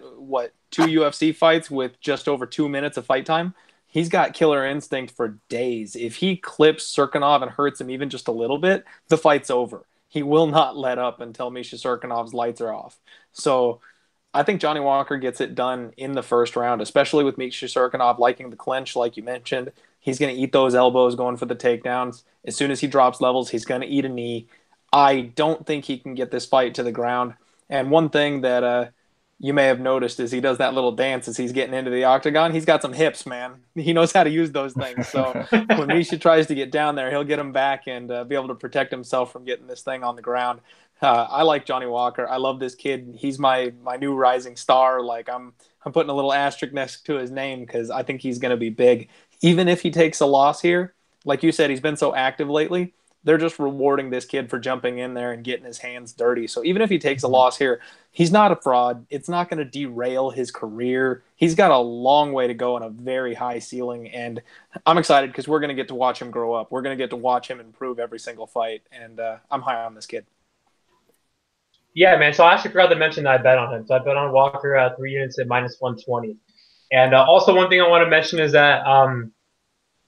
Speaker 1: 2 UFC fights with just over 2 minutes of fight time? He's got killer instinct for days. If he clips Cirkunov and hurts him even just a little bit, the fight's over. He will not let up until Misha Cirkunov's lights are off. So I think Johnny Walker gets it done in the first round, especially with Misha Cirkunov liking the clinch, like you mentioned. He's going to eat those elbows going for the takedowns. As soon as he drops levels, he's going to eat a knee. I don't think he can get this fight to the ground. And one thing that you may have noticed is he does that little dance as he's getting into the octagon. He's got some hips, man. He knows how to use those things. So when Misha tries to get down there, he'll get him back and be able to protect himself from getting this thing on the ground. I like Johnny Walker. I love this kid. He's my new rising star. Like I'm putting a little asterisk next to his name because I think he's going to be big. Even if he takes a loss here, like you said, he's been so active lately. They're just rewarding this kid for jumping in there and getting his hands dirty. So even if he takes a loss here, he's not a fraud. It's not going to derail his career. He's got a long way to go and a very high ceiling. And I'm excited because we're going to get to watch him grow up. We're going to get to watch him improve every single fight. And I'm high on this kid.
Speaker 2: Yeah, man. So I actually forgot to mention that I bet on him. So I bet on Walker at 3 units at -120. And also one thing I want to mention is that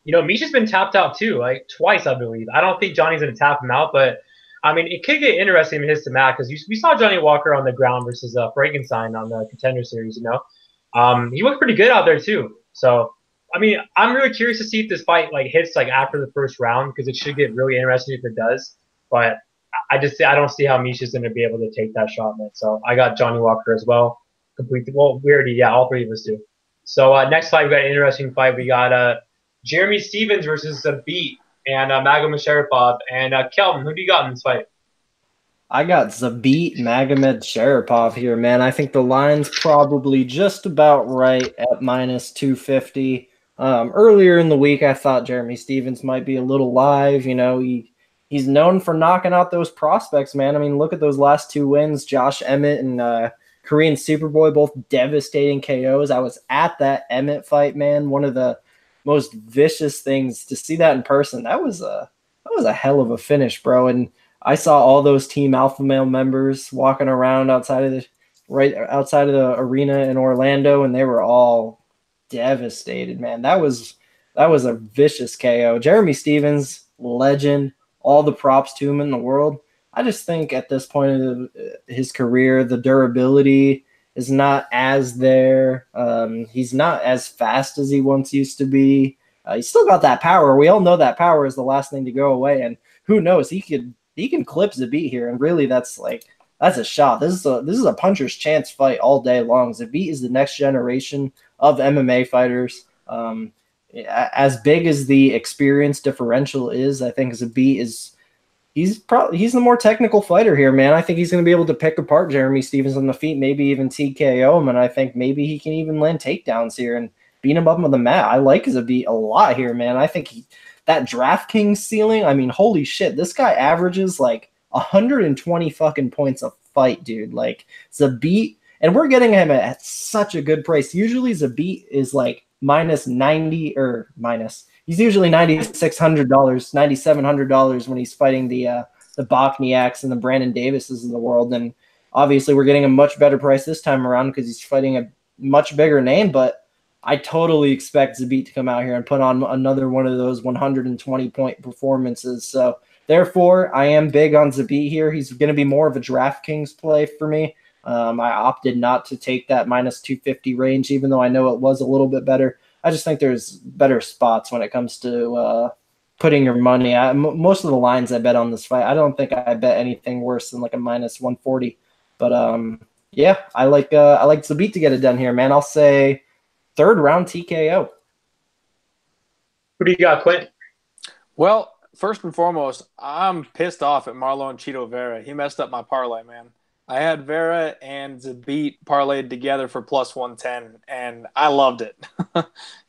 Speaker 2: Misha's been tapped out too, like twice, I believe. I don't think Johnny's going to tap him out, but I mean, it could get interesting in his to mat because we saw Johnny Walker on the ground versus Frankenstein on the Contender Series. He looked pretty good out there too. So I mean, I'm really curious to see if this fight like hits like after the first round because it should get really interesting if it does. But I don't see how Misha's going to be able to take that shot, man. So I got Johnny Walker as well. Well, we already, yeah, all three of us do. So next fight, we got an interesting fight. We got Jeremy Stephens versus Zabit and Magomedsharipov. And Kelton, who do you got in this fight?
Speaker 3: I got Zabit Magomedsharipov here, man. I think the line's probably just about right at minus 250. Earlier in the week, I thought Jeremy Stephens might be a little live. You know, he's known for knocking out those prospects, man. I mean, look at those last two wins, Josh Emmett and Korean Superboy, both devastating KOs. I was at that Emmett fight, man. One of the most vicious things to see that in person. That was a hell of a finish, bro. And I saw all those Team Alpha Male members walking around right outside of the arena in Orlando, and they were all devastated, man. That was a vicious KO. Jeremy Stephens, legend, all the props to him in the world. I just think at this point of his career, the durability is not as there. He's not as fast as he once used to be. He's still got that power. We all know that power is the last thing to go away, and who knows, he can clip Zabit here, and really that's a shot. This is a puncher's chance fight all day long. Zabit is the next generation of MMA fighters. As big as the experience differential is, I think Zabit he's the more technical fighter here, man. I think he's going to be able to pick apart Jeremy Stephens on the feet, maybe even TKO him, and I think maybe he can even land takedowns here and beat him up on the mat. I like Zabit a lot here, man. I think that DraftKings ceiling, I mean, holy shit, this guy averages like 120 fucking points a fight, dude. Like Zabit, and we're getting him at such a good price. Usually Zabit is like minus 90 or minus. He's usually $9,600, $9,700 when he's fighting the Bokniaks and the Brandon Davises of the world. And obviously we're getting a much better price this time around because he's fighting a much bigger name, but I totally expect Zabit to come out here and put on another one of those 120-point performances. So therefore, I am big on Zabit here. He's going to be more of a DraftKings play for me. I opted not to take that minus 250 range, even though I know it was a little bit better. I just think there's better spots when it comes to putting your money. Most of the lines I bet on this fight, I don't think I bet anything worse than like a minus 140. But yeah, I like Zabit to get it done here, man. I'll say third round TKO.
Speaker 2: Who do you got, Clint?
Speaker 1: Well, first and foremost, I'm pissed off at Marlon Chito Vera. He messed up my parlay, man. I had Vera and Zabit parlayed together for plus 110, and I loved it.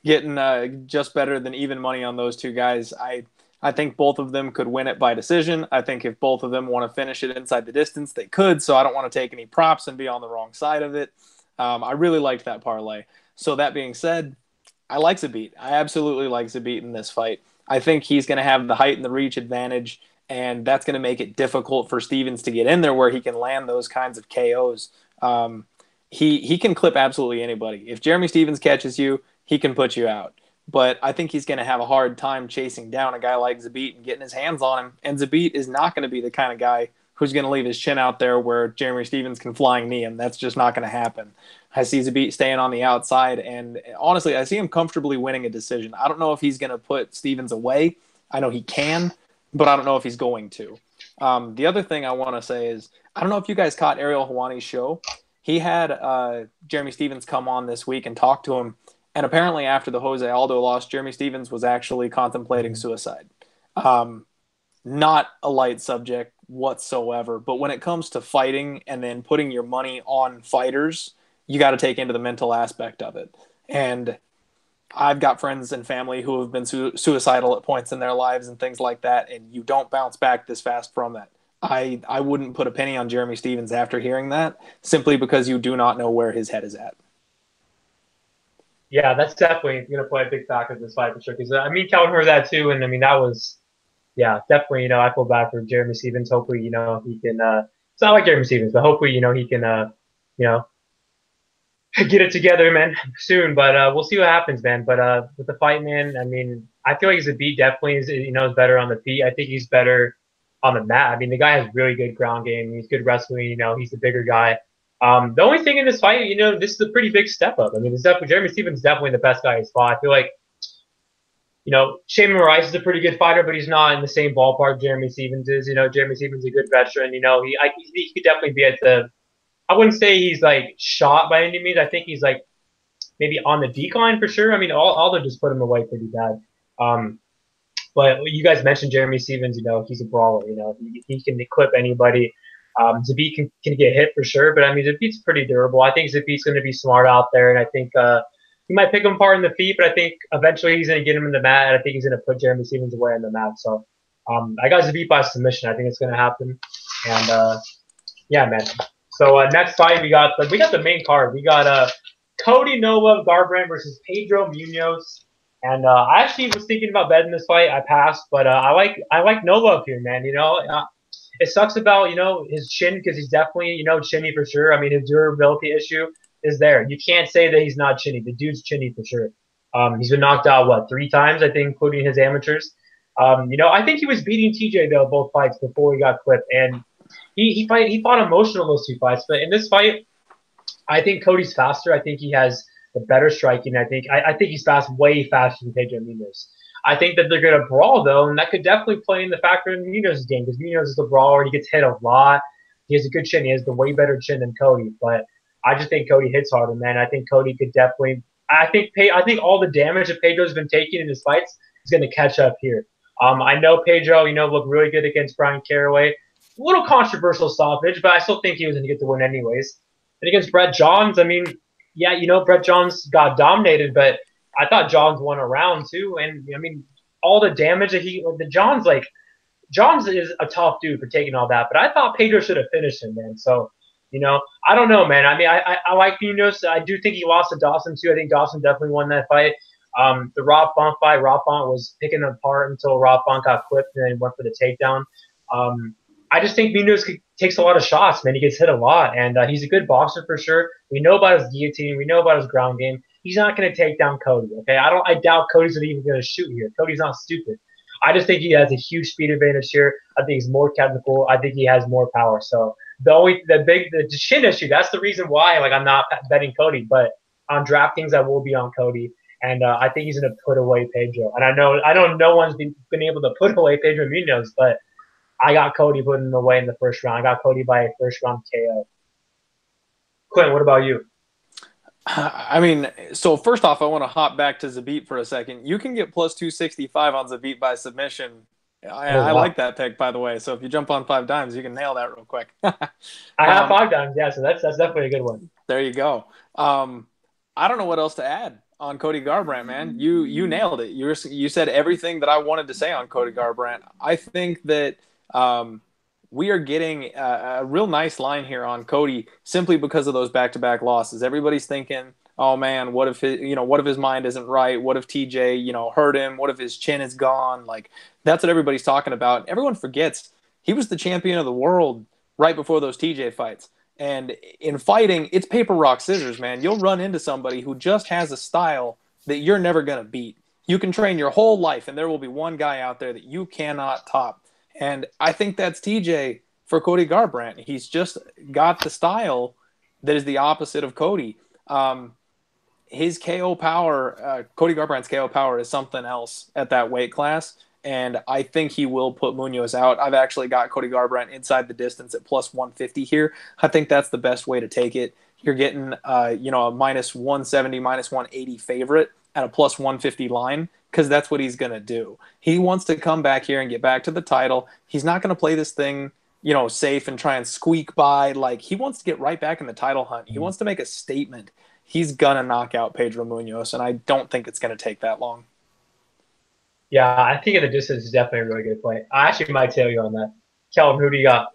Speaker 1: Getting just better than even money on those two guys. I think both of them could win it by decision. I think if both of them want to finish it inside the distance, they could, so I don't want to take any props and be on the wrong side of it. I really liked that parlay. So that being said, I like Zabit. I absolutely like Zabit in this fight. I think he's going to have the height and the reach advantage, and that's going to make it difficult for Stephens to get in there where he can land those kinds of KOs. He can clip absolutely anybody. If Jeremy Stephens catches you, he can put you out. But I think he's going to have a hard time chasing down a guy like Zabit and getting his hands on him. And Zabit is not going to be the kind of guy who's going to leave his chin out there where Jeremy Stephens can flying knee him. That's just not going to happen. I see Zabit staying on the outside, and honestly, I see him comfortably winning a decision. I don't know if he's going to put Stephens away. I know he can, but I don't know if he's going to. The other thing I want to say is, I don't know if you guys caught Ariel Helwani's show. He had Jeremy Stephens come on this week and talk to him, and apparently after the Jose Aldo loss, Jeremy Stephens was actually contemplating suicide. Not a light subject whatsoever, but when it comes to fighting and then putting your money on fighters, you got to take into the mental aspect of it. And I've got friends and family who have been suicidal at points in their lives and things like that, and you don't bounce back this fast from that. I wouldn't put a penny on Jeremy Stephens after hearing that, simply because you do not know where his head is at.
Speaker 2: Yeah, that's definitely going to play a big factor in this fight for sure. Because Calvin heard that too, and that was, yeah, definitely. I feel bad for Jeremy Stephens. Hopefully, he can. It's not like Jeremy Stephens, but hopefully, he can, get it together, man, soon. But we'll see what happens, man. But with the fight, man, I feel like Zabit definitely is, is better on the feet. I think he's better on the mat. The guy has really good ground game. He's good wrestling. He's the bigger guy. The only thing in this fight, this is a pretty big step up. Jeremy Stephens is definitely the best guy he's fought. I feel like Shayman Rice is a pretty good fighter, but he's not in the same ballpark Jeremy Stephens is. Jeremy Stephens is a good veteran. He could definitely be at the. I wouldn't say he's like shot by any means. I think he's like maybe on the decline for sure. I mean, Aldo just put him away pretty bad. But you guys mentioned Jeremy Stephens. He's a brawler. He can clip anybody. Zabit can get hit for sure, but I mean, Zabit's pretty durable. I think Zabit's going to be smart out there, and I think he might pick him apart in the feet, but I think eventually he's going to get him in the mat, and I think he's going to put Jeremy Stephens away on the mat. So I got Zabit by submission. I think it's going to happen, and yeah, man. So next fight we got the main card. We got Cody Nova Garbrandt versus Pedro Munhoz. And I actually was thinking about betting this fight. I passed, but I like Nova up here, man. It sucks about his chin because he's definitely chinny for sure. I mean, his durability issue is there. You can't say that he's not chinny. The dude's chinny for sure. He's been knocked out 3 times, I think, including his amateurs. I think he was beating TJ though both fights before he got clipped, and he fought emotional those 2 fights. But in this fight, I think Cody's faster. I think he has the better striking. I think he's way faster than Pedro Munhoz. I think that they're going to brawl though, and that could definitely play in the factor in Munhoz's game because Munhoz is a brawler. He gets hit a lot. He has a good chin. He has the way better chin than Cody. But I just think Cody hits harder, man. I think Cody could definitely. I think all the damage that Pedro's been taking in his fights is going to catch up here. I know Pedro, looked really good against Brian Caraway. A little controversial stoppage, but I still think he was going to get the win anyways. And against Brett Johns, I mean. Yeah, Brett Johns got dominated, but I thought Johns won a round too. And I mean, all the damage that Johns is a tough dude for taking all that, but I thought Pedro should have finished him, man. So, I don't know, man. I mean, I like Munhoz. I do think he lost to Dawson too. I think Dawson definitely won that fight. The Rob Font fight, Rob Font was picking apart until Rob Font got clipped and then went for the takedown. I just think Munhoz takes a lot of shots, man. He gets hit a lot, and he's a good boxer for sure. We know about his guillotine. We know about his ground game. He's not going to take down Cody, okay? I doubt Cody's even going to shoot here. Cody's not stupid. I just think he has a huge speed advantage here. I think he's more technical. I think he has more power. So the chin issue, that's the reason why I'm not betting Cody. But on DraftKings, I will be on Cody. And I think he's going to put away Pedro. And I know no one's been able to put away Pedro Munhoz, but I got Cody putting him away in the first round. I got Cody by a first-round KO. Clint, what about you?
Speaker 1: I mean, so first off, I want to hop back to Zabit for a second. You can get plus 265 on Zabit by submission. I like that pick, by the way. So if you jump on 5 dimes, you can nail that real quick.
Speaker 2: I have 5 dimes, yeah, so that's definitely a good one.
Speaker 1: There you go. I don't know what else to add on Cody Garbrandt, man. You nailed it. You said everything that I wanted to say on Cody Garbrandt. I think that we are getting a real nice line here on Cody simply because of those back-to-back losses. Everybody's thinking, oh man, what if his mind isn't right? What if TJ, hurt him? What if his chin is gone? That's what everybody's talking about. Everyone forgets he was the champion of the world right before those TJ fights. And in fighting, it's paper, rock, scissors, man. You'll run into somebody who just has a style that you're never going to beat. You can train your whole life, and there will be one guy out there that you cannot top. And I think that's TJ for Cody Garbrandt. He's just got the style that is the opposite of Cody. His KO power, Cody Garbrandt's KO power is something else at that weight class. And I think he will put Munhoz out. I've actually got Cody Garbrandt inside the distance at plus 150 here. I think that's the best way to take it. You're getting, a minus 170, minus 180 favorite at a plus 150 line, because that's what he's going to do. He wants to come back here and get back to the title. He's not going to play this thing, safe and try and squeak by. He wants to get right back in the title hunt. He wants to make a statement. He's going to knock out Pedro Munhoz, and I don't think it's going to take that long.
Speaker 2: Yeah, I think in the distance is definitely a really good play. I actually might tell you on that. Kelton, who do you got?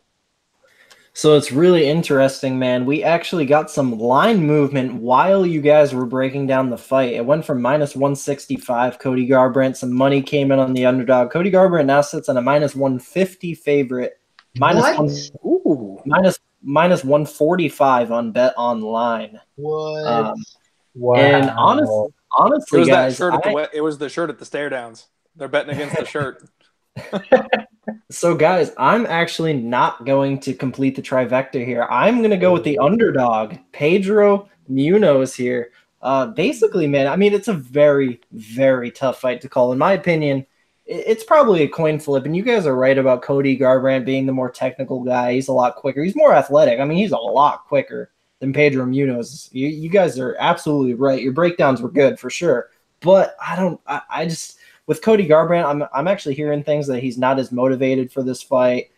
Speaker 3: So it's really interesting, man. We actually got some line movement while you guys were breaking down the fight. It went from minus 165, Cody Garbrandt. Some money came in on the underdog. Cody Garbrandt now sits on a minus 150 favorite. Minus 145 on Bet Online.
Speaker 2: What?
Speaker 3: Wow. And honestly,
Speaker 1: it was the shirt at the stare downs. They're betting against the shirt.
Speaker 3: So, guys, I'm actually not going to complete the trifecta here. I'm going to go with the underdog, Pedro Munhoz here, Basically, man, I mean, it's a very, very tough fight to call. In my opinion, it's probably a coin flip, and you guys are right about Cody Garbrandt being the more technical guy. He's a lot quicker. He's more athletic. I mean, he's a lot quicker than Pedro Munhoz. You guys are absolutely right. Your breakdowns were good for sure, but I just with Cody Garbrandt, I'm actually hearing things that he's not as motivated for this fight.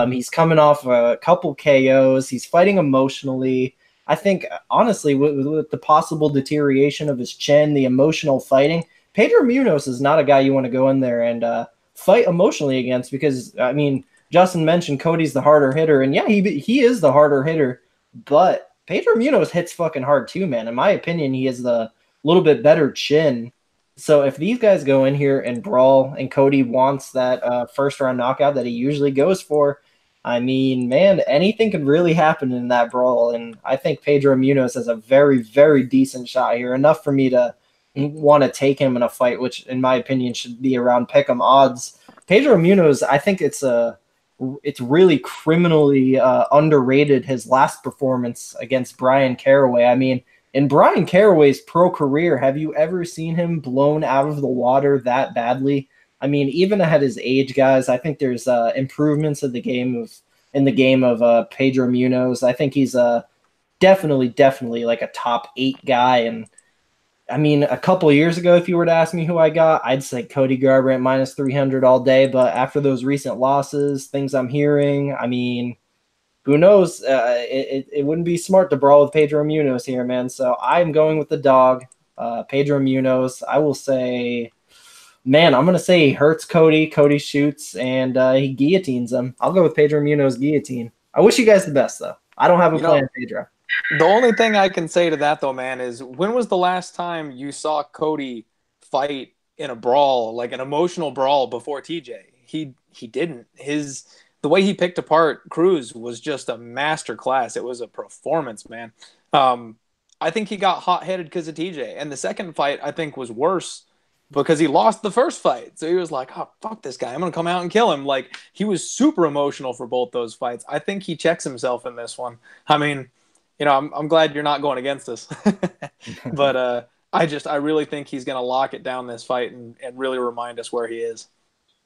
Speaker 3: He's coming off a couple KOs. He's fighting emotionally. I think, honestly, with the possible deterioration of his chin, the emotional fighting, Pedro Munhoz is not a guy you want to go in there and fight emotionally against because, I mean, Justin mentioned Cody's the harder hitter, and yeah, he is the harder hitter, but Pedro Munhoz hits fucking hard too, man. In my opinion, he has the little bit better chin. So if these guys go in here and brawl and Cody wants that first-round knockout that he usually goes for, I mean, man, anything could really happen in that brawl, and I think Pedro Munhoz has a very, very decent shot here, enough for me to want to take him in a fight, which, in my opinion, should be around pick'em odds. Pedro Munhoz, I think it's really criminally underrated, his last performance against Brian Caraway. I mean, in Brian Caraway's pro career, have you ever seen him blown out of the water that badly? I mean, even at his age, guys, I think there's improvements in the game of Pedro Munhoz. I think he's definitely like a top 8 guy. And I mean, a couple of years ago, if you were to ask me who I got, I'd say Cody Garbrandt minus 300 all day. But after those recent losses, things I'm hearing, I mean, who knows? It wouldn't be smart to brawl with Pedro Munhoz here, man. So I'm going with the dog, Pedro Munhoz. I will say, man, I'm going to say he hurts Cody. Cody shoots, and he guillotines him. I'll go with Pedro Munhoz guillotine. I wish you guys the best, though. I don't have a plan, Pedro.
Speaker 1: The only thing I can say to that, though, man, is when was the last time you saw Cody fight in a brawl, like an emotional brawl before TJ? He didn't. The way he picked apart Cruz was just a master class. It was a performance, man. I think he got hot-headed because of TJ. And the second fight, I think, was worse because he lost the first fight. So he was like, oh, fuck this guy. I'm going to come out and kill him. Like, he was super emotional for both those fights. I think he checks himself in this one. I mean, you know, I'm glad you're not going against us. But I really think he's going to lock it down this fight and really remind us where he is.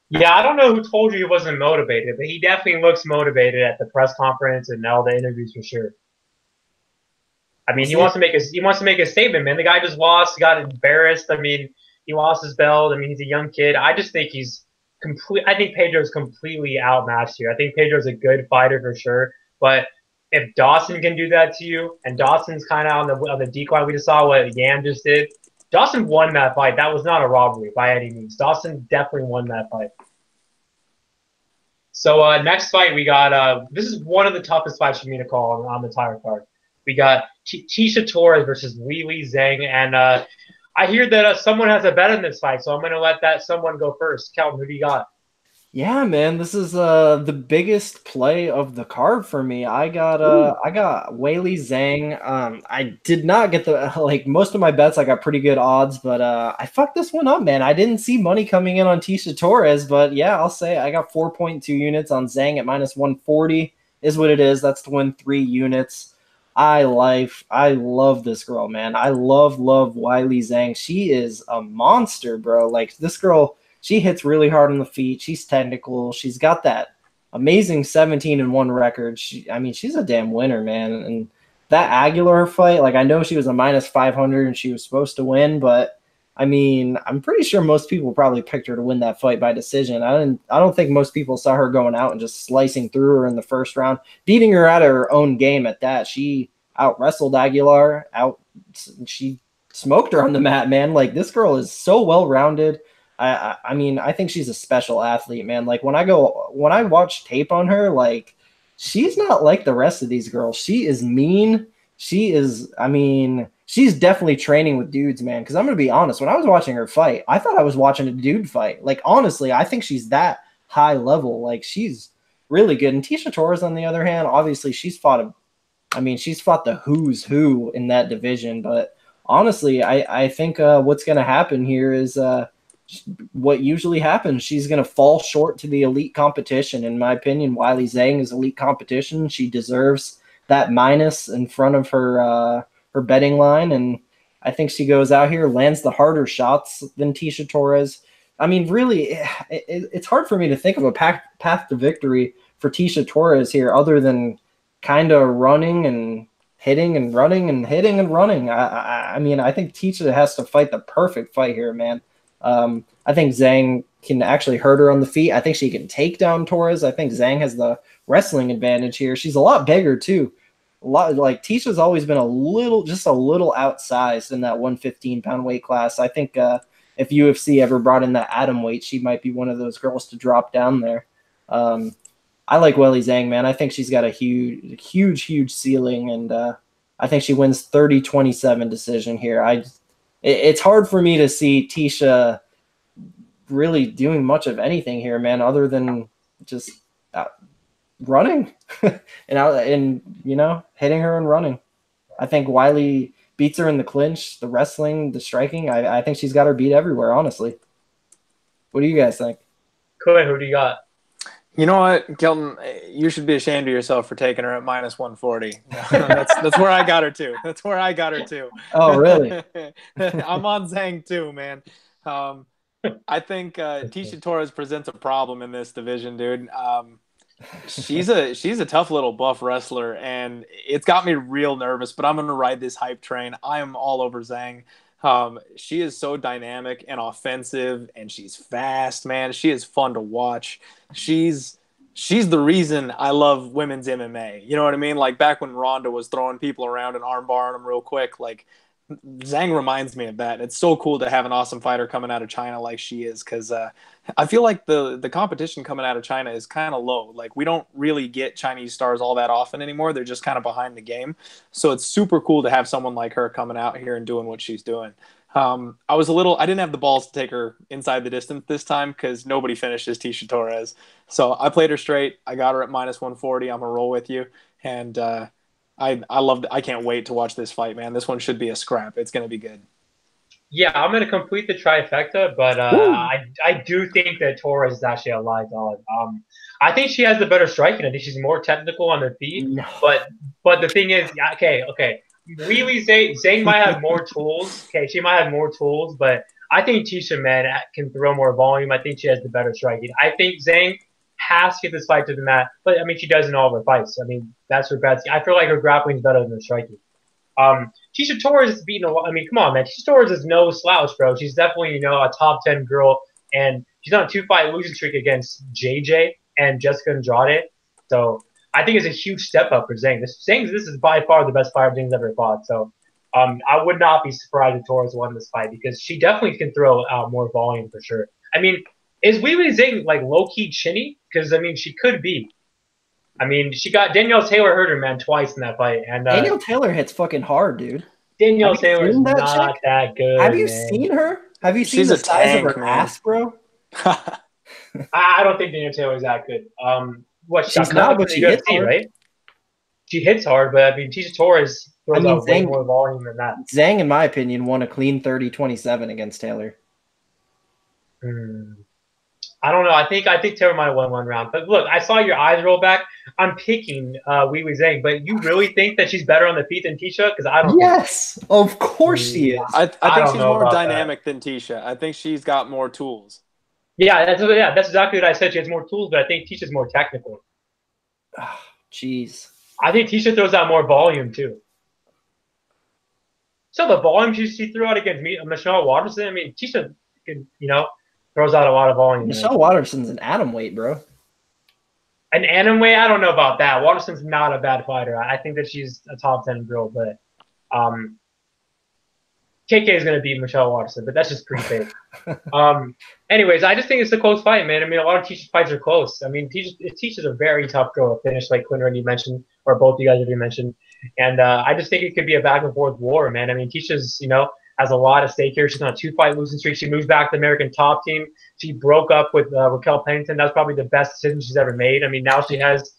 Speaker 2: Yeah, I don't know who told you he wasn't motivated, but he definitely looks motivated at the press conference and all the interviews for sure. I mean, he wants to make a statement, man. The guy just lost, he got embarrassed. I mean, he lost his belt. I mean, he's a young kid. I just think I think Pedro's completely outmatched here. I think Pedro's a good fighter for sure, but if Dawson can do that to you, and Dawson's kind of on the decline, we just saw what Yan just did. Dawson won that fight. That was not a robbery by any means. Dawson definitely won that fight. So next fight we got this is one of the toughest fights for me to call on the entire card. We got Tisha Torres versus Weili Zhang, and I hear that someone has a bet in this fight, so I'm going to let that someone go first. Kelton, who do you got?
Speaker 3: Yeah, man, this is the biggest play of the card for me. I got Weili Zhang. I did not get most of my bets. I got pretty good odds, but I fucked this one up, man. I didn't see money coming in on Tisha Torres, but yeah, I'll say I got 4.2 units on Zhang at minus 140 is what it is. That's to win 3 units. I love this girl, man. I love Weili Zhang. She is a monster, bro. Like, this girl, she hits really hard on the feet. She's technical. She's got that amazing 17-1 record. She's a damn winner, man. And that Aguilar fight, like, I know she was a minus 500 and she was supposed to win, but I mean, I'm pretty sure most people probably picked her to win that fight by decision. I don't think most people saw her going out and just slicing through her in the first round, beating her out of her own game at that. She out wrestled Aguilar. She smoked her on the mat, man. Like, this girl is so well rounded. I mean, I think she's a special athlete, man. Like, when I watch tape on her, like, she's not like the rest of these girls. She is mean. She's definitely training with dudes, man. Because I'm going to be honest, when I was watching her fight, I thought I was watching a dude fight. Like, honestly, I think she's that high level. Like, she's really good. And Tisha Torres, on the other hand, obviously she's fought the who's who in that division. But honestly, I think what's going to happen here is what usually happens. She's going to fall short to the elite competition. In my opinion, Weili Zhang is elite competition. She deserves that minus in front of her betting line. And I think she goes out here, lands the harder shots than Tecia Torres. I mean, really, it's hard for me to think of a path to victory for Tecia Torres here other than kind of running and hitting and running and hitting and running. I mean, I think Tecia has to fight the perfect fight here, man. I think Zhang can actually hurt her on the feet. I think she can take down Torres. I think Zhang has the wrestling advantage here. She's a lot bigger too. A lot like Ticia's always been just a little outsized in that 115-pound weight class. I think if UFC ever brought in that atom weight, she might be one of those girls to drop down there. I like Weili Zhang, man. I think she's got a huge ceiling, and I think she wins 30-27 decision here. It's hard for me to see Tecia really doing much of anything here, man, other than just running and hitting her and running. I think Weili beats her in the clinch, the wrestling, the striking. I think she's got her beat everywhere, honestly. What do you guys think?
Speaker 2: Clint, who do you got?
Speaker 1: You know what, Kelton? You should be ashamed of yourself for taking her at -140. That's where I got her too. That's where I got her too.
Speaker 3: Oh, really?
Speaker 1: I'm on Zhang too, man. I think Tecia Torres presents a problem in this division, dude. She's a tough little buff wrestler, and it's got me real nervous. But I'm gonna ride this hype train. I am all over Zhang. She is so dynamic and offensive, and she's fast, man. She is fun to watch. She's the reason I love women's MMA. You know what I mean? Like back when Ronda was throwing people around and armbarring them real quick, like Zhang reminds me of that. It's so cool to have an awesome fighter coming out of China like she is, because I feel like the competition coming out of China is kind of low. Like we don't really get Chinese stars all that often anymore. They're just kind of behind the game. So it's super cool to have someone like her coming out here and doing what she's doing. I didn't have the balls to take her inside the distance this time because nobody finishes Tecia Torres. So I played her straight. I got her at -140. I'm gonna roll with you. And I loved it. I can't wait to watch this fight, man. This one should be a scrap. It's gonna be good.
Speaker 2: Yeah, I'm going to complete the trifecta, but I do think that Torres is actually a live dog. I think she has the better striking. I think she's more technical on the feet. No. But the thing is, okay. Really, Zhang might have more tools. Okay, she might have more tools, but I think Tecia, man, can throw more volume. I think she has the better striking. I think Zhang has to get this fight to the mat, but I mean, she does in all of her fights. I mean, that's her best. I feel like her grappling is better than her striking. Tecia Torres is beating a lot. I mean, come on, man. Tecia Torres is no slouch, bro. She's definitely, a top 10 girl, and she's on a 2-fight losing streak against JJ and Jessica Andrade. So I think it's a huge step up for Zhang. This is by far the best fighter Zhang's ever fought. So I would not be surprised if Torres won this fight because she definitely can throw out more volume for sure. I mean, is Weili Zhang like low-key chinny? Because, I mean, she could be. I mean, she got Danielle Taylor hurt her, man, twice in that fight. And
Speaker 3: Danielle Taylor hits fucking hard, dude.
Speaker 2: Danielle Taylor is not that good.
Speaker 3: Have you seen her? Have you seen the size of her ass, bro?
Speaker 2: I don't think Danielle Taylor is that good.
Speaker 3: She's not, but she hits hard,
Speaker 2: right? She hits hard, but I mean, Tecia Torres throws out way more volume than that.
Speaker 3: Zhang, in my opinion, won a clean 30-27 against Taylor.
Speaker 2: I don't know. I think Taylor might have won one round. But look, I saw your eyes roll back. I'm picking Weili Zhang, but you really think that she's better on the feet than Tecia? Because I don't.
Speaker 3: Yes, of course she is.
Speaker 1: I think she's more dynamic than Tecia. I think she's got more tools.
Speaker 2: Yeah, that's exactly what I said. She has more tools, but I think Ticia's more technical.
Speaker 3: Jeez.
Speaker 2: I think Tecia throws out more volume too. So the volume she threw out against Michelle Waterson. I mean, Tecia can, throws out a lot of volume.
Speaker 3: Michelle Waterson's an atom weight, bro.
Speaker 2: An atom weight? I don't know about that. Waterson's not a bad fighter. I think that she's a top 10 girl, but KK is going to beat Michelle Waterson, but that's just pretty fake. Anyways, I just think it's a close fight, man. I mean, a lot of Ticia's fights are close. I mean, Ticia's a very tough girl to finish, like Clint already mentioned, or both of you guys already mentioned. And I just think it could be a back-and-forth war, man. I mean, Ticia's, has a lot at stake here. She's on a 2-fight losing streak. She moves back to the American top team. She broke up with Raquel Pennington. That's probably the best decision she's ever made. I mean, now she has,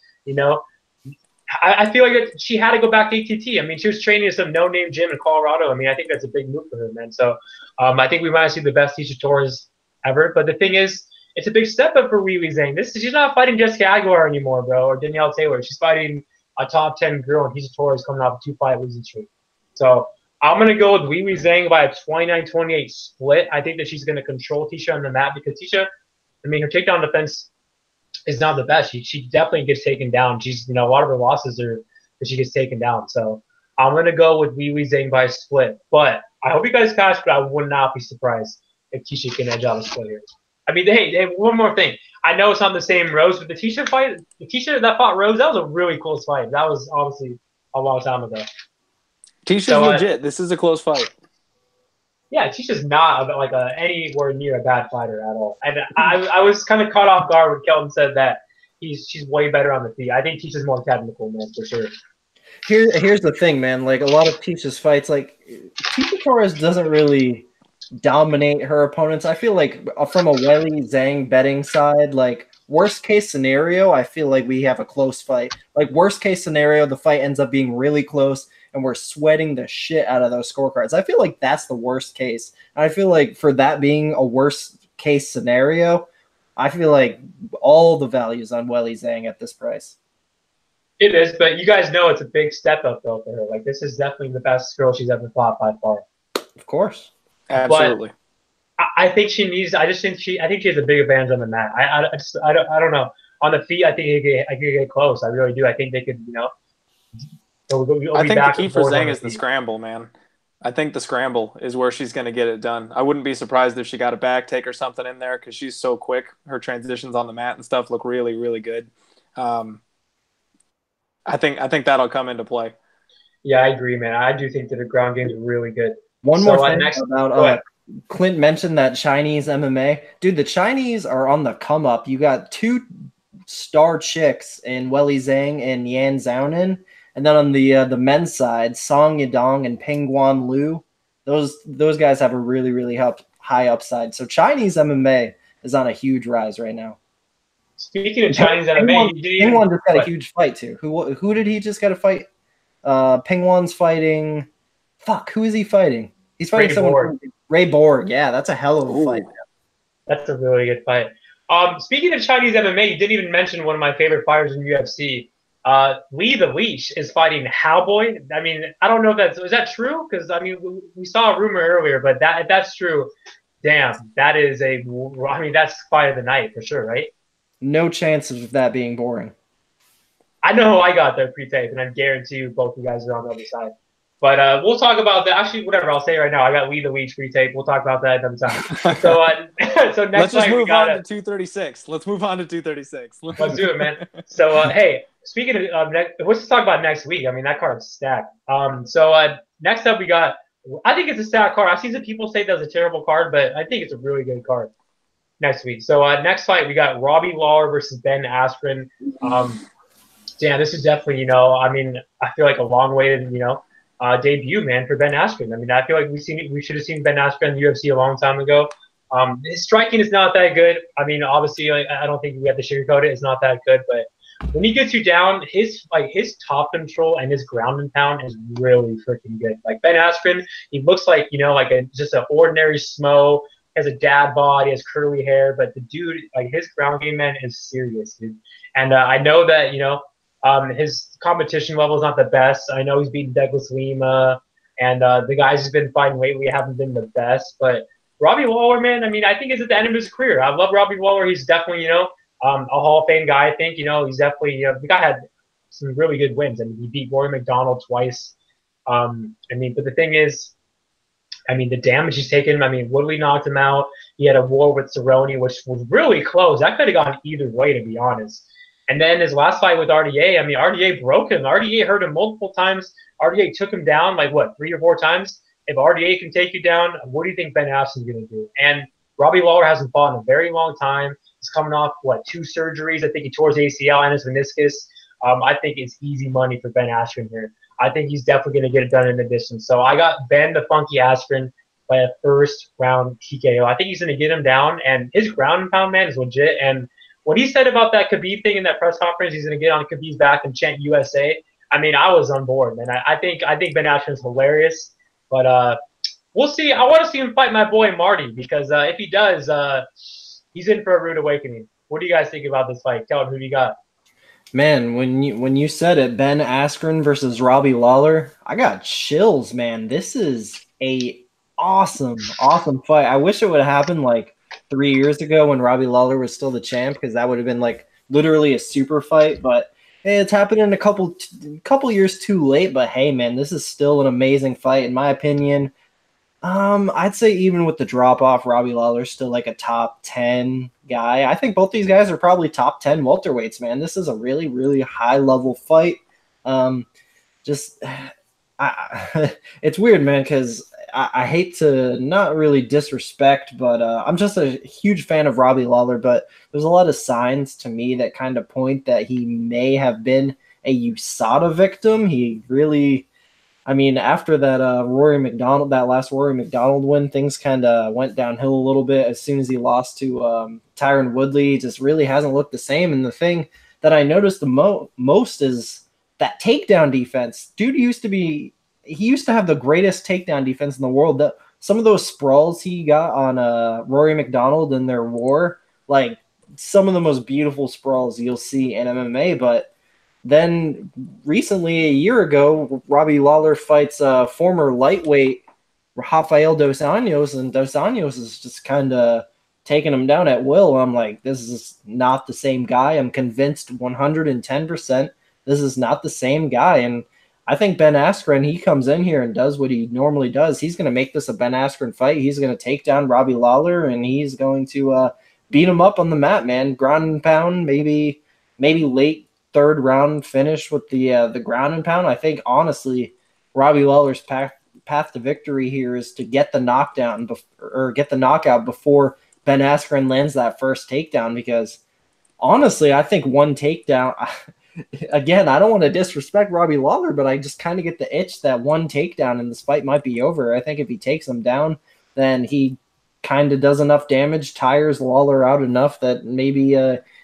Speaker 2: I feel like she had to go back to ATT. I mean, she was training at some no-name gym in Colorado. I mean, I think that's a big move for her, man. So I think we might see the best Tecia Torres ever. But the thing is, it's a big step up for Weili Zhang. She's not fighting Jessica Aguilar anymore, bro, or Danielle Taylor. She's fighting a top 10 girl, and Tecia Torres coming off a 2-fight losing streak. So I'm going to go with Wei Zhang by a 29-28 split. I think that she's going to control Tisha on the mat because Tisha, I mean, her takedown defense is not the best. She definitely gets taken down. She's, a lot of her losses are that she gets taken down. So I'm going to go with Wei Zhang by a split. But I hope you guys catch, but I would not be surprised if Tisha can edge out a split here. I mean, hey, one more thing. I know it's not the same Rose, but the Tisha fight, the Tisha that fought Rose, that was a really close fight. That was obviously a long time ago.
Speaker 1: Tisha's legit. This is a close fight.
Speaker 2: Yeah, Tisha's not like anywhere near a bad fighter at all. And I was kind of caught off guard when Kelton said that she's way better on the feet. I think Tisha's more technical, man, for sure.
Speaker 3: Here's the thing, man. Like a lot of Tisha's fights, like Tisha Torres doesn't really dominate her opponents. I feel like from a Weili Zhang betting side, like worst case scenario, I feel like we have a close fight. Like worst case scenario, the fight ends up being really close and we're sweating the shit out of those scorecards. I feel like that's the worst case. And I feel like for that being a worst case scenario, I feel like all the values on Weili Zhang at this price.
Speaker 2: It is, but you guys know it's a big step up though for her. Like this is definitely the best girl she's ever fought by far.
Speaker 3: Of course.
Speaker 1: Absolutely.
Speaker 2: But I think she needs. I think she has a big advantage on the mat. I don't know. On the feet, I think I could get close. I really do. I think they could.
Speaker 1: I think the key for Zhang is the scramble, man. I think the scramble is where she's going to get it done. I wouldn't be surprised if she got a back take or something in there because she's so quick. Her transitions on the mat and stuff look really, really good. I think that'll come into play.
Speaker 2: Yeah, I agree, man. I do think that the ground game is really good.
Speaker 3: One more thing about Clint mentioned that Chinese MMA. Dude, the Chinese are on the come up. You got two star chicks in Weili Zhang and Yan Xiaonan. And then on the men's side, Song Yadong and Pengguan Liu. Those guys have a really, really high upside. So Chinese MMA is on a huge rise right now.
Speaker 2: Speaking of Chinese MMA,
Speaker 3: Pengguan just got a huge fight too. Who did he just got to fight? Pengguan's fighting. Fuck, who is he fighting? He's fighting someone. Ray Borg. Yeah, that's a hell of a fight.
Speaker 2: That's a really good fight. Speaking of Chinese MMA, you didn't even mention one of my favorite fighters in UFC. Lee the Leash is fighting Howboy. I mean, I don't know if is that true? Because I mean, we saw a rumor earlier, but if that's true, damn, that's fight of the night for sure, right?
Speaker 3: No chance of that being boring.
Speaker 2: I know I got there pre-tape, and I guarantee you both you guys are on the other side. But we'll talk about that. Actually, whatever, I'll say right now. I got Lee the Leech pre-tape. We'll talk about that another time. So, so next
Speaker 1: let's just move on to 236. Let's move on to 236.
Speaker 2: Let's do it, man. So, hey, speaking of let's just talk about next week. I mean, that card's stacked. Next up we got, I think it's a stacked card. I've seen some people say that's a terrible card, but I think it's a really good card next week. So, next fight we got Robbie Lawler versus Ben Askren. Damn, this is definitely, I mean, I feel like a long-awaited, debut, man, for Ben Askren. I mean, I feel like we should have seen Ben Askren in the UFC a long time ago. His striking is not that good. I mean, obviously, I don't think we have to sugarcoat it. It's not that good, but when he gets you down, his top control and his ground and pound is really freaking good. Like Ben Askren, he looks like just an ordinary smo. He has a dad bod, he has curly hair, but the dude, like his ground game, man, is serious, dude. And I know that his competition level is not the best. I know he's beaten Douglas Lima, and the guys he's been fighting lately haven't been the best. But Robbie Lawler, man, I mean, I think it's at the end of his career. I love Robbie Lawler. He's definitely, a Hall of Fame guy. I think, he's definitely, the guy had some really good wins. I mean, he beat Rory McDonald twice. But the thing is, I mean, the damage he's taken. I mean, Woodley knocked him out. He had a war with Cerrone, which was really close. That could have gone either way, to be honest. And then his last fight with RDA, I mean, RDA broke him. RDA hurt him multiple times. RDA took him down, 3 or 4 times? If RDA can take you down, what do you think Ben Askren's going to do? And Robbie Lawler hasn't fought in a very long time. He's coming off, 2 surgeries. I think he tore his ACL and his meniscus. I think it's easy money for Ben Askren here. I think he's definitely going to get it done in the distance. So I got Ben the Funky Askren by a first-round TKO. I think he's going to get him down, and his ground and pound, man, is legit. And what he said about that Khabib thing in that press conference, he's going to get on Khabib's back and chant USA. I mean, I was on board, man. I think Ben Askren's hilarious, but we'll see. I want to see him fight my boy Marty because if he does, he's in for a rude awakening. What do you guys think about this fight? Kelton, who do you got?
Speaker 3: Man, when you said it, Ben Askren versus Robbie Lawler, I got chills, man. This is a awesome fight. I wish it would have happened like 3 years ago when Robbie Lawler was still the champ, because that would have been like literally a super fight. But hey, it's happening a couple years too late. But hey, man, this is still an amazing fight in my opinion. I'd say even with the drop off, Robbie Lawler's still like a top 10 guy. I think both these guys are probably top 10 welterweights, man. This is a really high level fight. Um, just it's weird, man, because I hate to not really disrespect, but I'm just a huge fan of Robbie Lawler. But there's a lot of signs to me that kind of point that he may have been a USADA victim. He really, I mean, after that that last Rory McDonald win, things kind of went downhill a little bit as soon as he lost to Tyron Woodley. He just really hasn't looked the same. And the thing that I noticed the most is that takedown defense. Dude he used to have the greatest takedown defense in the world. Some of those sprawls he got on Rory McDonald in their war, like some of the most beautiful sprawls you'll see in MMA, but then recently, a year ago, Robbie Lawler fights former lightweight Rafael Dos Anjos, and Dos Anjos is just kind of taking him down at will. I'm like, this is not the same guy. I'm convinced 110% this is not the same guy. And I think Ben Askren, he comes in here and does what he normally does. He's going to make this a Ben Askren fight. He's going to take down Robbie Lawler, and he's going to beat him up on the mat, man. Ground and pound, maybe late third round finish with the ground and pound. I think honestly, Robbie Lawler's path to victory here is to get the knockdown or get the knockout before Ben Askren lands that first takedown. Because honestly, I think one takedown. Again, I don't want to disrespect Robbie Lawler, but I just kind of get the itch that one takedown and this fight might be over. I think if he takes him down, then he kind of does enough damage, tires Lawler out enough that maybe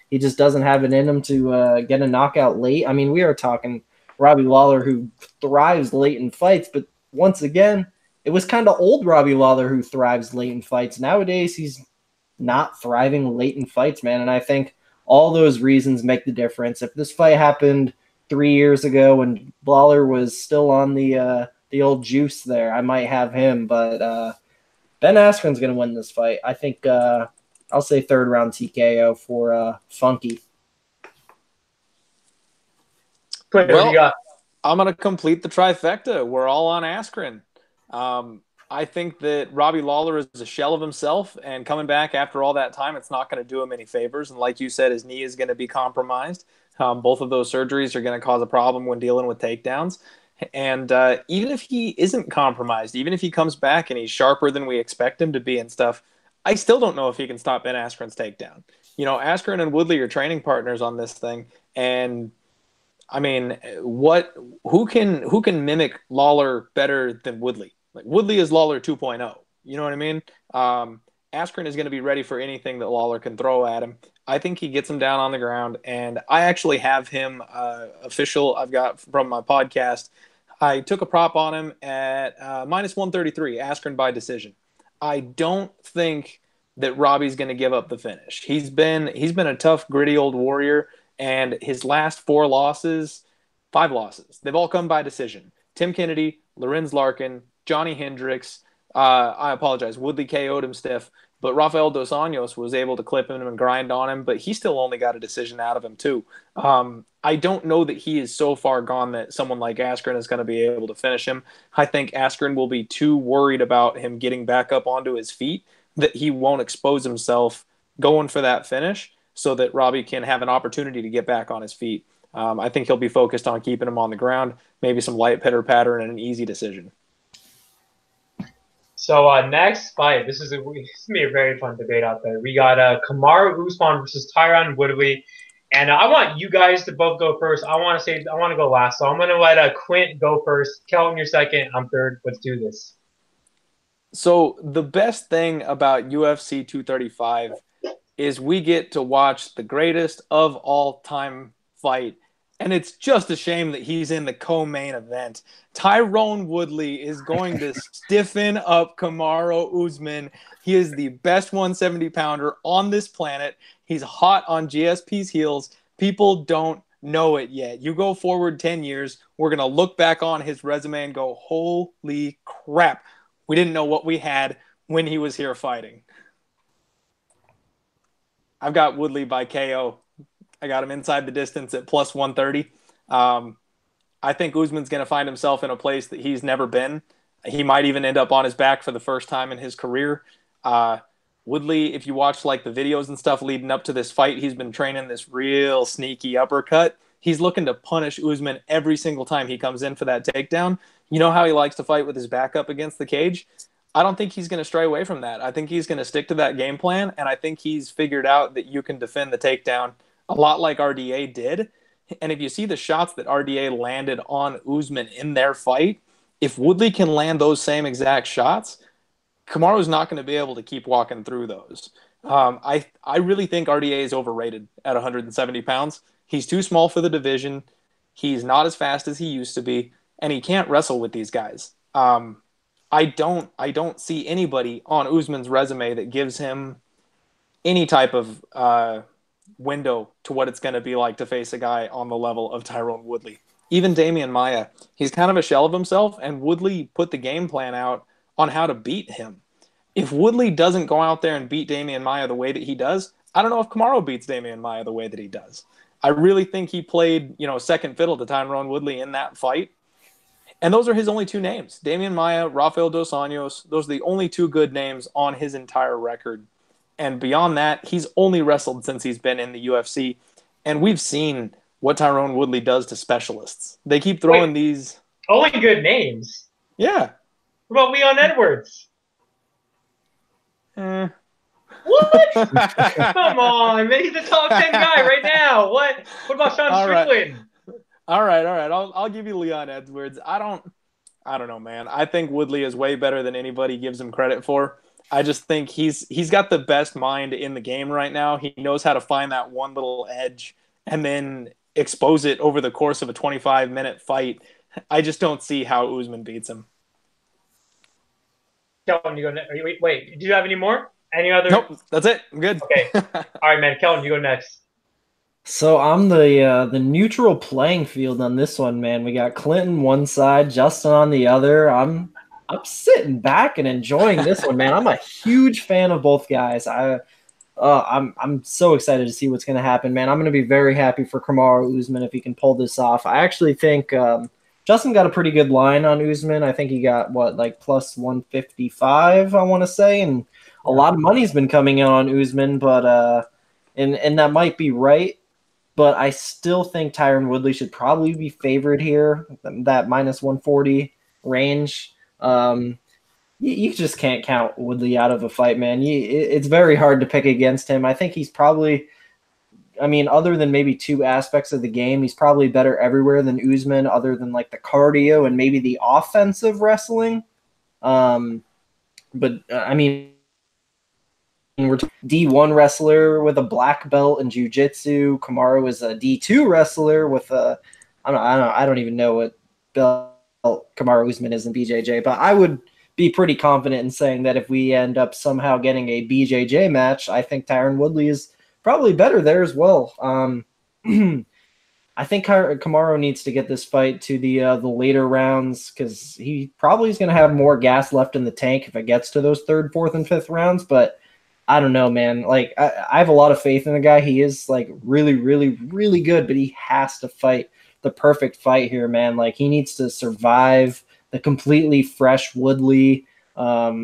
Speaker 3: he just doesn't have it in him to get a knockout late. I mean, we are talking Robbie Lawler who thrives late in fights, but once again, it was kind of old Robbie Lawler who thrives late in fights. Nowadays, he's not thriving late in fights, man, and I think all those reasons make the difference. If this fight happened 3 years ago when Lawler was still on the old juice there, I might have him, but Ben Askren's going to win this fight. I think I'll say third round TKO for Funky.
Speaker 2: Clint, what do you got?
Speaker 1: I'm going to complete the trifecta. We're all on Askren. I think that Robbie Lawler is a shell of himself, and coming back after all that time, it's not going to do him any favors. And like you said, his knee is going to be compromised. Both of those surgeries are going to cause a problem when dealing with takedowns. And even if he isn't compromised, even if he comes back and he's sharper than we expect him to be and stuff, I still don't know if he can stop Ben Askren's takedown. You know, Askren and Woodley are training partners on this thing, and I mean, who can mimic Lawler better than Woodley? Like Woodley is Lawler 2.0. You know what I mean? Askren is going to be ready for anything that Lawler can throw at him. I think he gets him down on the ground, and I actually have him official. I've got from my podcast. I took a prop on him at minus 133, Askren by decision. I don't think that Robbie's going to give up the finish. He's been a tough, gritty old warrior, and his last 5 losses, they've all come by decision. Tim Kennedy, Lorenz Larkin, Johnny Hendricks. I apologize. Woodley KO'd him stiff, but Rafael Dos Anjos was able to clip him and grind on him, but he still only got a decision out of him too. I don't know that he is so far gone that someone like Askren is going to be able to finish him. I think Askren will be too worried about him getting back up onto his feet that he won't expose himself going for that finish so that Robbie can have an opportunity to get back on his feet. I think he'll be focused on keeping him on the ground, maybe some light pitter patter and an easy decision.
Speaker 2: So next fight, this is going to be a very fun debate out there. We got Kamaru Usman versus Tyron Woodley. And I want you guys to both go first. I want to go last. So I'm going to let Clint go first. Kelton, you're second. I'm third. Let's do this.
Speaker 1: So the best thing about UFC 235 is we get to watch the greatest of all time fight. And it's just a shame that he's in the co-main event. Tyron Woodley is going to stiffen up Kamaru Usman. He is the best 170-pounder on this planet. He's hot on GSP's heels. People don't know it yet. You go forward 10 years, we're going to look back on his resume and go, holy crap, we didn't know what we had when he was here fighting. I've got Woodley by KO. I got him inside the distance at plus 130. I think Usman's going to find himself in a place that he's never been. He might even end up on his back for the first time in his career. Woodley, if you watch like the videos and stuff leading up to this fight, he's been training this real sneaky uppercut. He's looking to punish Usman every single time he comes in for that takedown. You know how he likes to fight with his back up against the cage? I don't think he's going to stray away from that. I think he's going to stick to that game plan, and I think he's figured out that you can defend the takedown a lot like RDA did. And if you see the shots that RDA landed on Usman in their fight, if Woodley can land those same exact shots, Kamaru's not going to be able to keep walking through those. I really think RDA is overrated at 170 pounds. He's too small for the division. He's not as fast as he used to be, and he can't wrestle with these guys. I don't see anybody on Usman's resume that gives him any type of window to what it's going to be like to face a guy on the level of Tyron Woodley. Even Damian Maia, he's kind of a shell of himself, and Woodley put the game plan out on how to beat him. If Woodley doesn't go out there and beat Damian Maia the way that he does, I don't know if Kamaru beats Damian Maia the way that he does. I really think he played, second fiddle to Tyron Woodley in that fight. And those are his only two names. Damian Maia, Rafael Dos Anjos, those are the only two good names on his entire record. And beyond that, he's only wrestled since he's been in the UFC. And we've seen what Tyron Woodley does to specialists. They keep throwing these...
Speaker 2: Only good names?
Speaker 1: Yeah.
Speaker 2: What about Leon Edwards? What? Come on, man. He's the top 10 guy right now. What about Sean Strickland?
Speaker 1: All right. I'll give you Leon Edwards. I don't know, man. I think Woodley is way better than anybody gives him credit for. I just think he's got the best mind in the game right now. He knows how to find that one little edge and then expose it over the course of a 25-minute fight. I just don't see how Usman beats him.
Speaker 2: Kelton, you go next. Wait, do you have any more? Any other?
Speaker 1: Nope, that's it. I'm good.
Speaker 2: Okay. All right, man. Kelton, you go next.
Speaker 3: So I'm the neutral playing field on this one, man. We got Clinton one side, Justin on the other. I'm sitting back and enjoying this one, man. I'm a huge fan of both guys. I'm so excited to see what's going to happen, man. I'm going to be very happy for Kamaru Usman if he can pull this off. I actually think Justin got a pretty good line on Usman. I think he got plus 155, I want to say, and a lot of money's been coming in on Usman, but and that might be right. But I still think Tyron Woodley should probably be favored here, that minus 140 range. You just can't count Woodley out of a fight, man. It's very hard to pick against him. I think he's probably, other than maybe two aspects of the game, he's probably better everywhere than Usman, other than the cardio and maybe the offensive wrestling. We're D1 wrestler with a black belt in jiu-jitsu. Kamaru is a D2 wrestler with I don't even know what belt Kamaru Usman is in BJJ, but I would be pretty confident in saying that if we end up somehow getting a BJJ match, I think Tyron Woodley is probably better there as well. I think Kamaru needs to get this fight to the later rounds because he probably is going to have more gas left in the tank if it gets to those third, fourth, and fifth rounds, but I don't know, man. I have a lot of faith in the guy. He is really, really, really good, but he has to fight the perfect fight here, man. He needs to survive the completely fresh Woodley. Early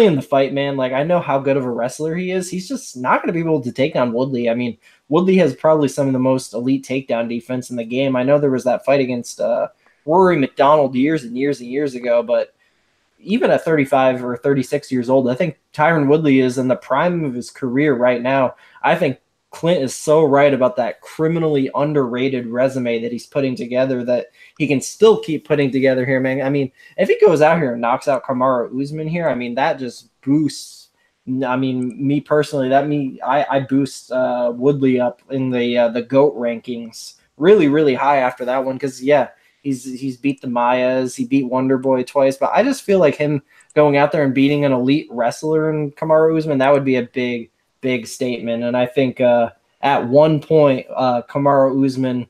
Speaker 3: in the fight, man, I know how good of a wrestler he is. He's just not going to be able to take on Woodley. Woodley has probably some of the most elite takedown defense in the game. I know there was that fight against Rory McDonald years and years and years ago, but even at 35 or 36 years old, I think Tyron Woodley is in the prime of his career right now. I think Clint is so right about that criminally underrated resume that he's putting together that he can still keep putting together here, man. If he goes out here and knocks out Kamaru Usman here, that just boosts. Me personally, I boost Woodley up in the GOAT rankings really, really high after that one because, yeah, he's beat the Mayas, he beat Wonderboy twice, but I just feel like him going out there and beating an elite wrestler in Kamaru Usman, that would be a big statement. And I think at one point, Kamaru Usman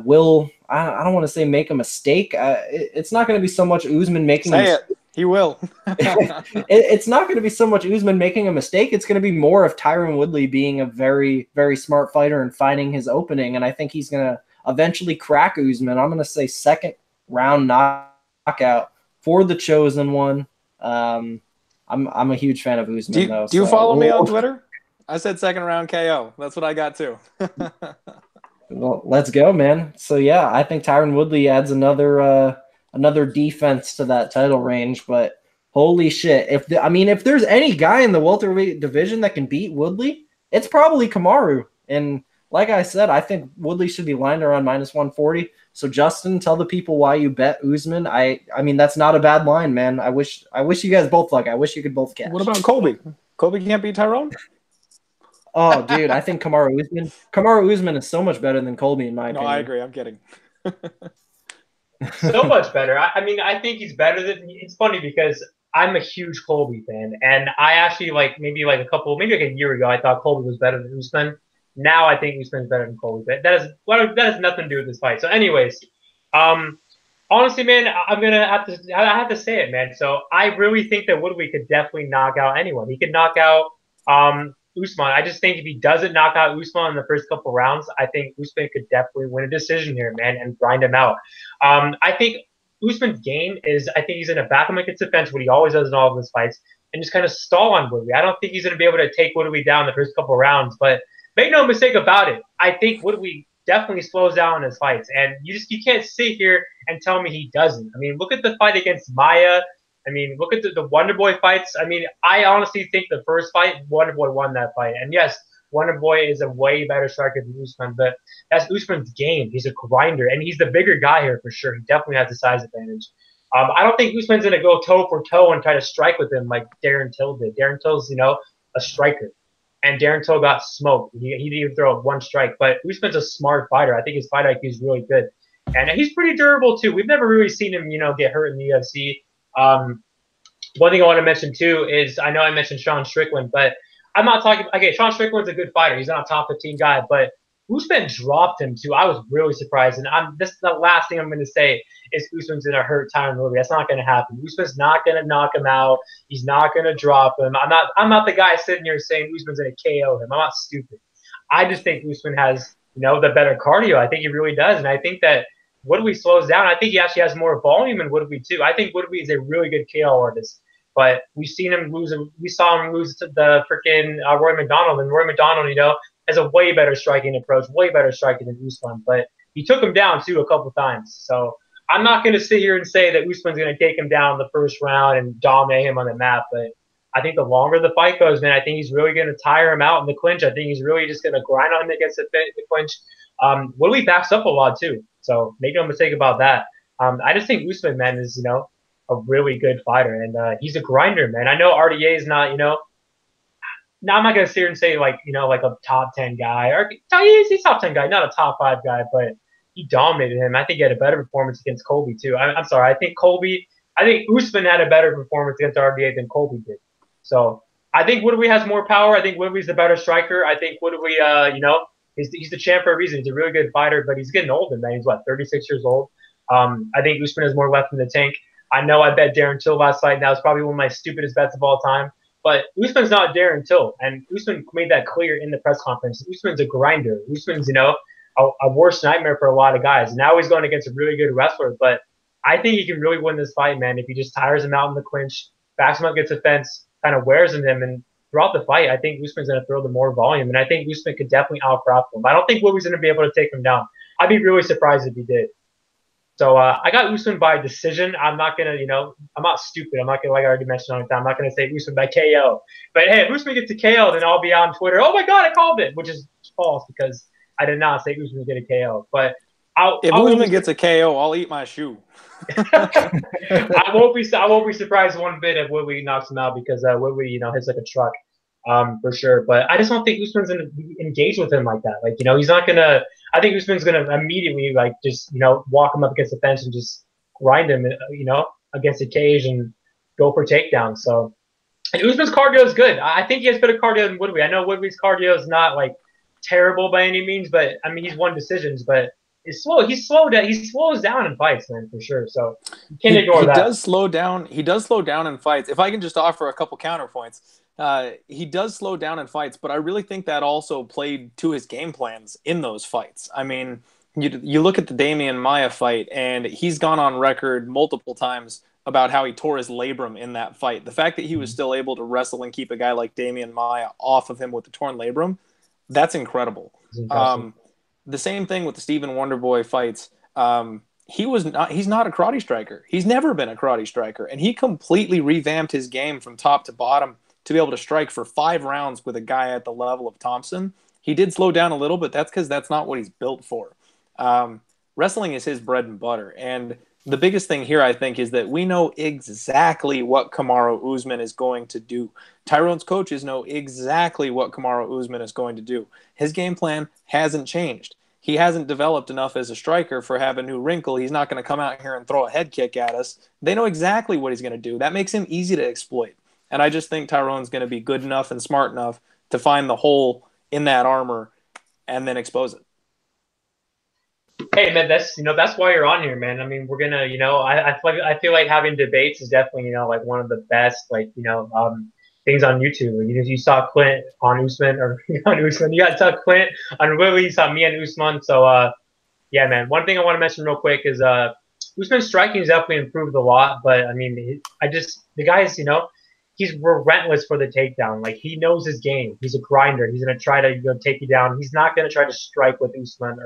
Speaker 3: will, I don't want to say make a mistake. It's not going to be so much Usman making
Speaker 1: Say it. He will.
Speaker 3: It's not going to be so much Usman making a mistake. It's going to be more of Tyron Woodley being a very, very smart fighter and finding his opening. And I think he's going to eventually crack Usman. I'm going to say second round knockout for the chosen one. I'm a huge fan of Usman, though.
Speaker 1: Do you follow me on Twitter? I said second round KO. That's what I got too.
Speaker 3: Well, let's go, man. So yeah, I think Tyron Woodley adds another defense to that title range. But holy shit, if there's any guy in the welterweight division that can beat Woodley, it's probably Kamaru. And like I said, I think Woodley should be lined around -140. So Justin, tell the people why you bet Usman. I mean that's not a bad line, man. I wish you guys both luck. I wish you could both catch.
Speaker 1: What about Colby? Colby can't beat Tyrone?
Speaker 3: Oh, dude, I think Kamaru Usman is so much better than Colby in my opinion.
Speaker 1: No, I agree. I'm kidding.
Speaker 2: So much better. I mean, I think he's better than. It's funny because I'm a huge Colby fan, and I actually maybe like a year ago, I thought Colby was better than Usman. Now I think Usman's better than Colby, but that has nothing to do with this fight. So, anyways, honestly, man, I have to say it, man. So I really think that Woodley could definitely knock out anyone. He could knock out Usman. I just think if he doesn't knock out Usman in the first couple rounds, I think Usman could definitely win a decision here, man, and grind him out. I think Usman's game is, I think he's going to back him against the fence, what he always does in all of his fights, and just kind of stall on Woodley. I don't think he's going to be able to take Woodley down the first couple rounds, but make no mistake about it, I think Woodley definitely slows down in his fights, and you can't sit here and tell me he doesn't. I mean, look at the fight against Maya. I mean, look at the Wonderboy fights. I mean, I honestly think the first fight, Wonderboy won that fight. And yes, Wonderboy is a way better striker than Usman, but that's Usman's game. He's a grinder, and he's the bigger guy here for sure. He definitely has the size advantage. I don't think Usman's going to go toe for toe and try to strike with him like Darren Till did. Darren Till's, a striker, and Darren Till got smoked. He didn't even throw one strike, but Usman's a smart fighter. I think his fight IQ is really good, and he's pretty durable too. We've never really seen him, get hurt in the UFC. One thing I want to mention too is I know I mentioned Sean Strickland, but I'm not talking. Okay, Sean Strickland's a good fighter. He's not a top 15 guy, but Usman dropped him too. I was really surprised, and this is the last thing I'm going to say is Usman's going to hurt Tyron Woodley. That's not going to happen. Usman's not going to knock him out. He's not going to drop him. I'm not the guy sitting here saying Usman's going to KO him. I'm not stupid. I just think Usman has the better cardio. I think he really does, and I think that Woodley slows down. I think he actually has more volume in Woodley too. I think Woodley is a really good KO artist. But we've seen him lose. We saw him lose to the freaking Roy McDonald, and Roy McDonald, has a way better striking approach, way better striking than Usman. But he took him down too a couple times. So I'm not going to sit here and say that Usman's going to take him down the first round and dominate him on the map. But I think the longer the fight goes, man, I think he's really going to tire him out in the clinch. I think he's really just going to grind on him against the clinch. Woodley backs up a lot too, so make no mistake about that. I just think Usman, man, is a really good fighter, and he's a grinder, man. I know RDA is not, now I'm not gonna sit here and say like a top 10 guy, or he's top 10 guy, not a top 5 guy, but he dominated him. I think he had a better performance against Colby too. I'm sorry, I think Usman had a better performance against RDA than Colby did. So I think Woodley has more power. I think Woodley's the better striker. I think Woodley, he's the champ for a reason. He's a really good fighter, but he's getting older, man. He's 36 years old. I think Usman has more left in the tank. I know I bet Darren Till last night. That was probably one of my stupidest bets of all time. But Usman's not Darren Till, and Usman made that clear in the press conference. Usman's a grinder. Usman's, a worst nightmare for a lot of guys. Now he's going against a really good wrestler, but I think he can really win this fight, man, if he just tires him out in the clinch, backs him up against the fence, kind of wears him, and throughout the fight, I think Usman's going to throw the more volume, and I think Usman could definitely outcrop him. I don't think Woodley's going to be able to take him down. I'd be really surprised if he did. So I got Usman by decision. I'm not going to, I'm not stupid. I'm not going to, like I already mentioned on the time, I'm not going to say Usman by KO. But hey, if Usman gets a KO, then I'll be on Twitter, oh my God, I called it, which is false because I did not say Usman get a KO. But
Speaker 1: if Usman gets a KO, I'll eat my shoe.
Speaker 2: I won't be surprised one bit if Woodley knocks him out because Woodley, hits like a truck. For sure. But I just don't think Usman's going to engage with him like that. Like, he's not going to – I think Usman's going to immediately, just, walk him up against the fence and just grind him, against the cage and go for takedowns. So, and Usman's cardio is good. I think he has better cardio than Woodley. I know Woodley's cardio is not, terrible by any means, but I mean, he's won decisions, but it's slow. He's slowed down. He slows down in fights, man, for sure. So you can't ignore that.
Speaker 1: He does slow down. He does slow down in fights. If I can just offer a couple counterpoints, he does slow down in fights, but I really think that also played to his game plans in those fights. I mean, you look at the Damian Maia fight, and he's gone on record multiple times about how he tore his labrum in that fight. The fact that he was still able to wrestle and keep a guy like Damian Maia off of him with the torn labrum, that's incredible. The same thing with the Stephen Wonderboy fights. He's not a karate striker. He's never been a karate striker, and he completely revamped his game from top to bottom to be able to strike for 5 rounds with a guy at the level of Thompson. He did slow down a little, but that's because that's not what he's built for. Wrestling is his bread and butter, and the biggest thing here, I think, is that we know exactly what Kamaru Usman is going to do. Tyrone's coaches know exactly what Kamaru Usman is going to do. His game plan hasn't changed. He hasn't developed enough as a striker for have a new wrinkle. He's not going to come out here and throw a head kick at us. They know exactly what he's going to do. That makes him easy to exploit. And I just think Tyrone's going to be good enough and smart enough to find the hole in that armor and then expose it.
Speaker 2: Hey man, that's why you're on here, man. I mean, we're gonna, I feel like having debates is definitely, like one of the best, things on YouTube. You saw Clint on Usman, or on Usman. You got to Clint on Woodley. You saw me and Usman. So, yeah, man. One thing I want to mention real quick is Usman's striking has definitely improved a lot. But I mean, the guy's, he's relentless for the takedown. Like, he knows his game. He's a grinder. He's gonna try to take you down. He's not gonna try to strike with Usman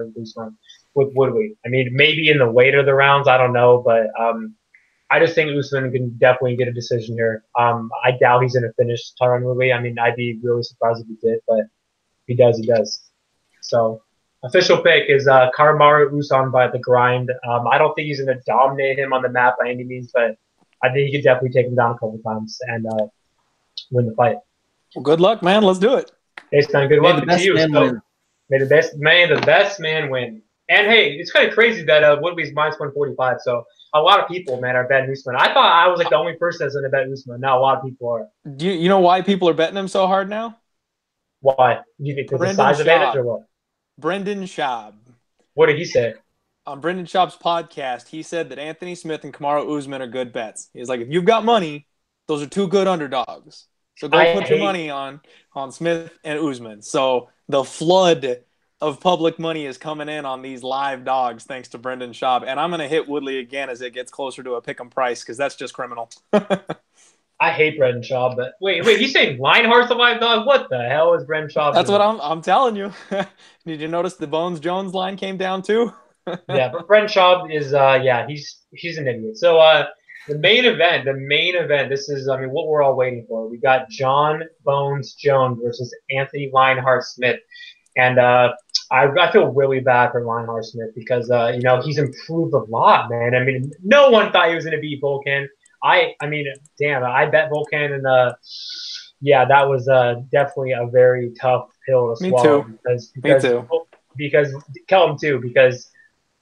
Speaker 2: with Woodley. I mean, maybe in the weight of the rounds, I don't know, but I just think Usman can definitely get a decision here. I doubt he's going to finish Tyron Woodley. I mean, I'd be really surprised if he did, but if he does, he does. So, official pick is Kamaru Usman by the grind. I don't think he's going to dominate him on the map by any means, but I think he could definitely take him down a couple times and win the fight.
Speaker 1: Well, good luck, man. Let's do it.
Speaker 2: Hey, Stan, good luck to you. May the best man win. And hey, it's kind of crazy that Woodley's minus 145. So a lot of people, man, are betting Usman. I thought I was like the only person that's going to bet Usman. Now a lot of people are.
Speaker 1: Do you know why people are betting him so hard now?
Speaker 2: Why? Do you think it's the size advantage or what?
Speaker 1: Brendan Schaub.
Speaker 2: What did he say?
Speaker 1: On Brendan Schaub's podcast, he said that Anthony Smith and Kamaru Usman are good bets. He's like, if you've got money, those are 2 good underdogs. So go put your money on Smith and Usman. So the flood of public money is coming in on these live dogs thanks to Brendan Schaub. And I'm going to hit Woodley again as it gets closer to a pick'em price because that's just criminal.
Speaker 2: I hate Brendan Schaub, but wait, he's saying Lionheart's a live dog? What the hell is Brendan Schaub
Speaker 1: That's
Speaker 2: doing?
Speaker 1: what I'm telling you. Did you notice the Bones Jones line came down too?
Speaker 2: Yeah, but Brendan Schaub is, he's an idiot. So the main event, this is, I mean, what we're all waiting for. We got John Bones Jones versus Anthony Lionheart Smith. And I feel really bad for Lionheart Smith because, he's improved a lot, man. I mean, no one thought he was going to beat Volkan. I mean, damn, I bet Volkan, and that was definitely a very tough pill to swallow. Me too. Because Kelton too, because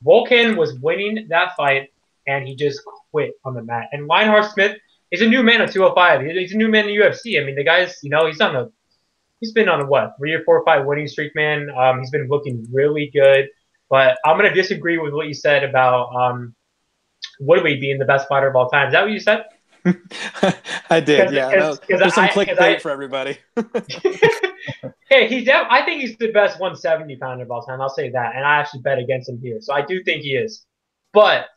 Speaker 2: Volkan was winning that fight, and he just quit on the mat. And Lionheart Smith is a new man at 205. He's a new man in the UFC. I mean, the guy's, he's been on a 3 or 4 fight winning streak, man. He's been looking really good. But I'm going to disagree with what you said about Woodley being the best fighter of all time. Is that what you said?
Speaker 1: I did, yeah. There's some clickbait for everybody.
Speaker 2: Hey, I think he's the best 170 pounder of all time. I'll say that. And I actually bet against him here. So I do think he is. But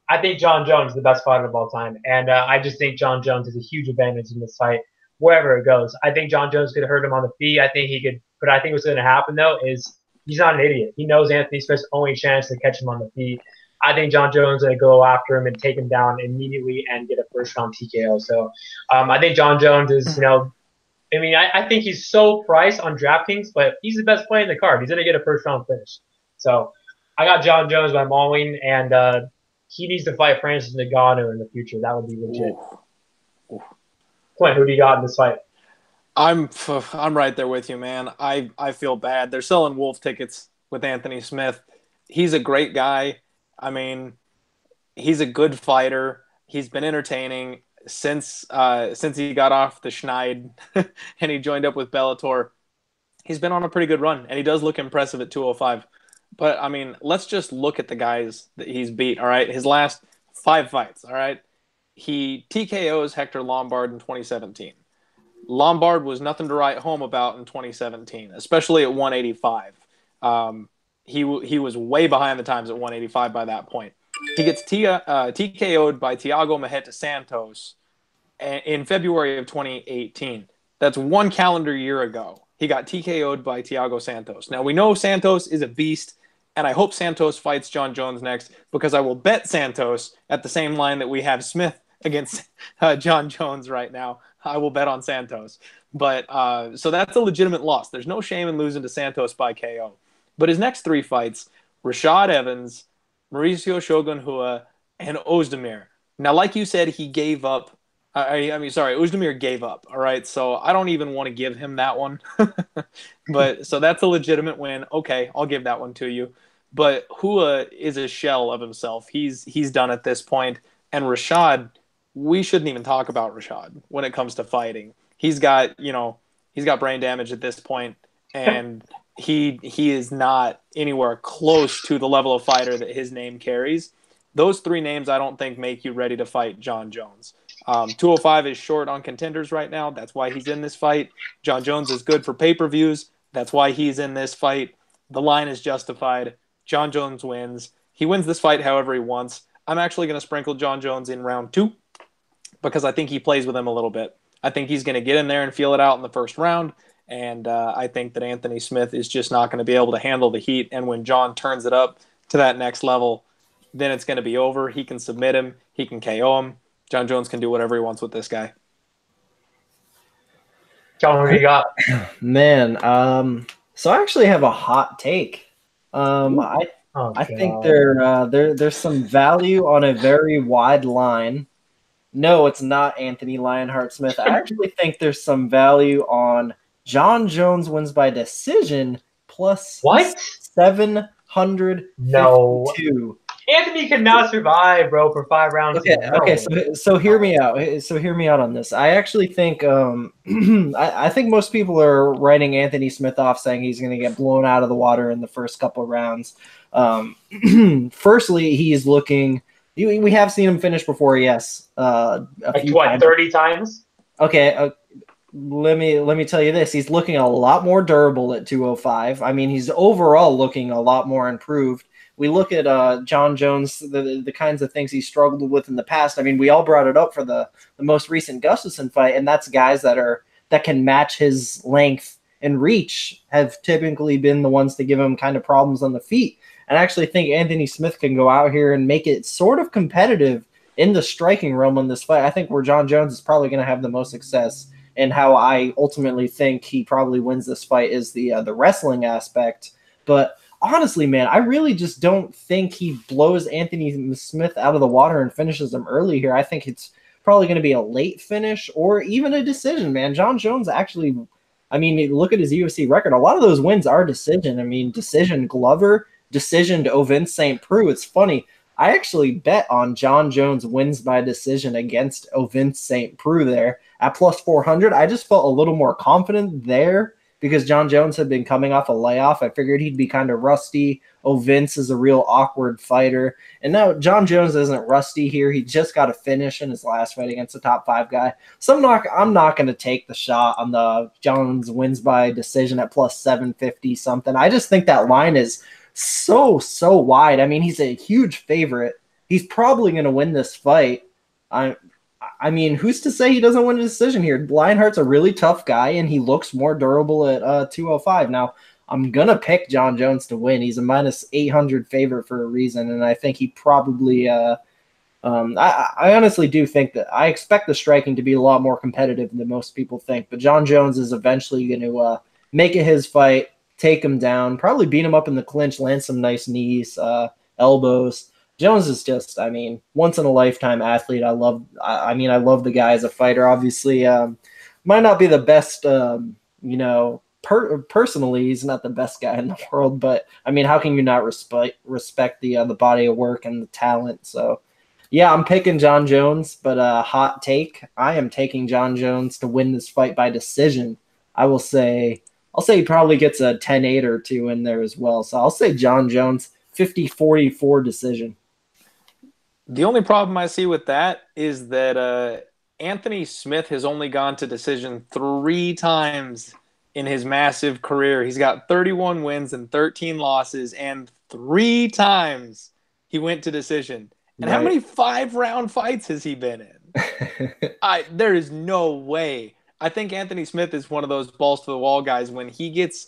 Speaker 2: I think John Jones is the best fighter of all time. And I just think John Jones has a huge advantage in this fight, wherever it goes. I think John Jones could hurt him on the feet. I think he could. But I think what's going to happen, though, is he's not an idiot. He knows Anthony Smith's only chance to catch him on the feet. I think John Jones is going to go after him and take him down immediately and get a first-round TKO. So I think John Jones is, I think he's so priced on DraftKings, but he's the best player in the card. He's going to get a first-round finish. So I got John Jones by mauling, and he needs to fight Francis Ngannou in the future. That would be legit. Ooh. Clint, who do you got in this fight?
Speaker 1: I'm right there with you, man. I feel bad. They're selling wolf tickets with Anthony Smith. He's a great guy. I mean, he's a good fighter. He's been entertaining since he got off the Schneid and he joined up with Bellator. he's been on a pretty good run, and he does look impressive at 205. But, I mean, let's just look at the guys that he's beat, all right? His last 5 fights, all right? He TKOs Hector Lombard in 2017. Lombard was nothing to write home about in 2017, especially at 185. He was way behind the times at 185 by that point. He gets TKO'd by Thiago Maheta Santos in February of 2018. That's 1 calendar year ago. He got TKO'd by Thiago Santos. Now, we know Santos is a beast, and I hope Santos fights John Jones next, because I will bet Santos at the same line that we have Smith against John Jones right now. I will bet on Santos. But so that's a legitimate loss. There's no shame in losing to Santos by KO. But his next 3 fights, Rashad Evans, Mauricio Shogun Hua, and Ozdemir. Now, like you said, he gave up. Ozdemir gave up. All right, so I don't even want to give him that one. But so that's a legitimate win. Okay, I'll give that one to you. But Hua is a shell of himself. He's done at this point. And Rashad, we shouldn't even talk about Rashad when it comes to fighting. He's got brain damage at this point, and he is not anywhere close to the level of fighter that his name carries. Those 3 names I don't think make you ready to fight John Jones. 205 is short on contenders right now. That's why he's in this fight. John Jones is good for pay-per-views. That's why he's in this fight. The line is justified. John Jones wins. He wins this fight however he wants. I'm actually going to sprinkle John Jones in round 2 because I think he plays with him a little bit. I think he's going to get in there and feel it out in the first round. And I think that Anthony Smith is just not going to be able to handle the heat. And when John turns it up to that next level, then it's going to be over. He can submit him. He can KO him. John Jones can do whatever he wants with this guy.
Speaker 2: John, what do you got?
Speaker 3: Man, so I actually have a hot take. I think there's some value on a very wide line. No, it's not Anthony Lionheart Smith. I actually think there's some value on John Jones wins by decision plus
Speaker 2: what?
Speaker 3: 752.
Speaker 2: No. Anthony can now survive, bro, for 5 rounds.
Speaker 3: Okay. So hear me out. So hear me out on this. I actually think I think most people are writing Anthony Smith off, saying he's going to get blown out of the water in the first couple of rounds. Firstly, he's looking. We have seen him finish before, yes.
Speaker 2: Like what, 30 times?
Speaker 3: Okay. Let me tell you this. He's looking a lot more durable at 205. I mean, he's overall looking a lot more improved. We look at John Jones, the kinds of things he struggled with in the past. I mean, we all brought it up for the most recent Gustafsson fight, and that's guys that can match his length and reach have typically been the ones to give him kind of problems on the feet. And I actually think Anthony Smith can go out here and make it sort of competitive in the striking realm on this fight. I think where John Jones is probably going to have the most success, and how I ultimately think he probably wins this fight, is the wrestling aspect. But honestly, man, I really just don't think he blows Anthony Smith out of the water and finishes him early here. I think it's probably going to be a late finish or even a decision, man. John Jones actually, I mean, look at his UFC record. A lot of those wins are decision. I mean, decision Glover, decision to Ovince St. Preux. It's funny. I actually bet on John Jones wins by decision against Ovince St. Preux there at plus 400. I just felt a little more confident there because John Jones had been coming off a layoff. I figured he'd be kind of rusty. Ovince is a real awkward fighter. And now John Jones isn't rusty here. He just got a finish in his last fight against a top 5 guy. So I'm not going to take the shot on the Jones wins by decision at plus 750 something. I just think that line is so wide. I mean, he's a huge favorite. He's probably going to win this fight. I mean, who's to say he doesn't win a decision here? Lionheart's a really tough guy, and he looks more durable at 205. Now, I'm going to pick John Jones to win. He's a minus 800 favorite for a reason, and I think he probably I honestly do think that I expect the striking to be a lot more competitive than most people think. But John Jones is eventually going to make it his fight, take him down, probably beat him up in the clinch, land some nice knees, elbows. Jones is just, I mean, once in a lifetime athlete. I love the guy as a fighter. Obviously, might not be the best, personally, he's not the best guy in the world, but I mean, how can you not respect the body of work and the talent? So yeah, I'm picking John Jones, but hot take, I am taking John Jones to win this fight by decision. I will say I'll say he probably gets a 10-8 or 2 in there as well. So I'll say Jon Jones, 50-44 decision.
Speaker 1: The only problem I see with that is that Anthony Smith has only gone to decision 3 times in his massive career. He's got 31 wins and 13 losses, and 3 times he went to decision. And how many 5-round fights has he been in? There is no way. I think Anthony Smith is one of those balls to the wall guys. When he gets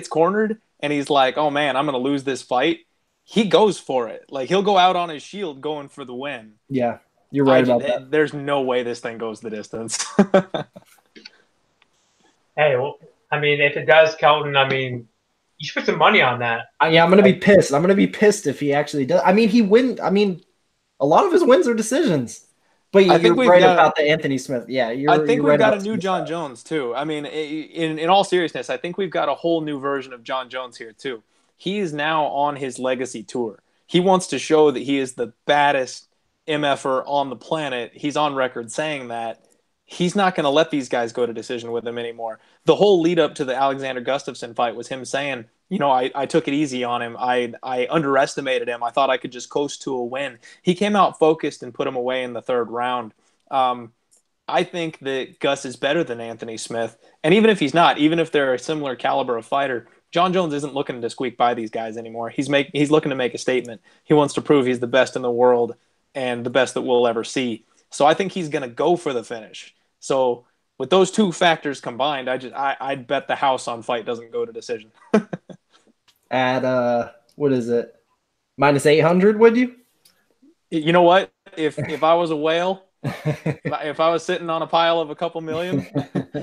Speaker 1: cornered and he's like, "Oh man, I'm going to lose this fight," he goes for it. Like, he'll go out on his shield going for the win.
Speaker 3: Yeah, you're right about that.
Speaker 1: There's no way this thing goes the distance.
Speaker 2: Hey, well, I mean, if it does, Kelton, I mean, you should put some money on that.
Speaker 3: Yeah, I'm going to be pissed. I'm going to be pissed if he actually does. I mean, a lot of his wins are decisions. But you're right about the Anthony Smith. Yeah,
Speaker 1: I think we've got a new Jon Jones, too. I mean, in all seriousness, I think we've got a whole new version of Jon Jones here, too. He is now on his legacy tour. He wants to show that he is the baddest MFer on the planet. He's on record saying that. He's not going to let these guys go to decision with him anymore. The whole lead up to the Alexander Gustafsson fight was him saying, I took it easy on him. I underestimated him. I thought I could just coast to a win. He came out focused and put him away in the 3rd round. I think that Gus is better than Anthony Smith. And even if he's not, even if they're a similar caliber of fighter, Jon Jones isn't looking to squeak by these guys anymore. He's looking to make a statement. He wants to prove he's the best in the world and the best that we'll ever see. So I think he's going to go for the finish. So with those 2 factors combined, I'd bet the house on fight doesn't go to decision.
Speaker 3: At what is it? -800, would you?
Speaker 1: You know what? If I was a whale, if I was sitting on a pile of a couple million,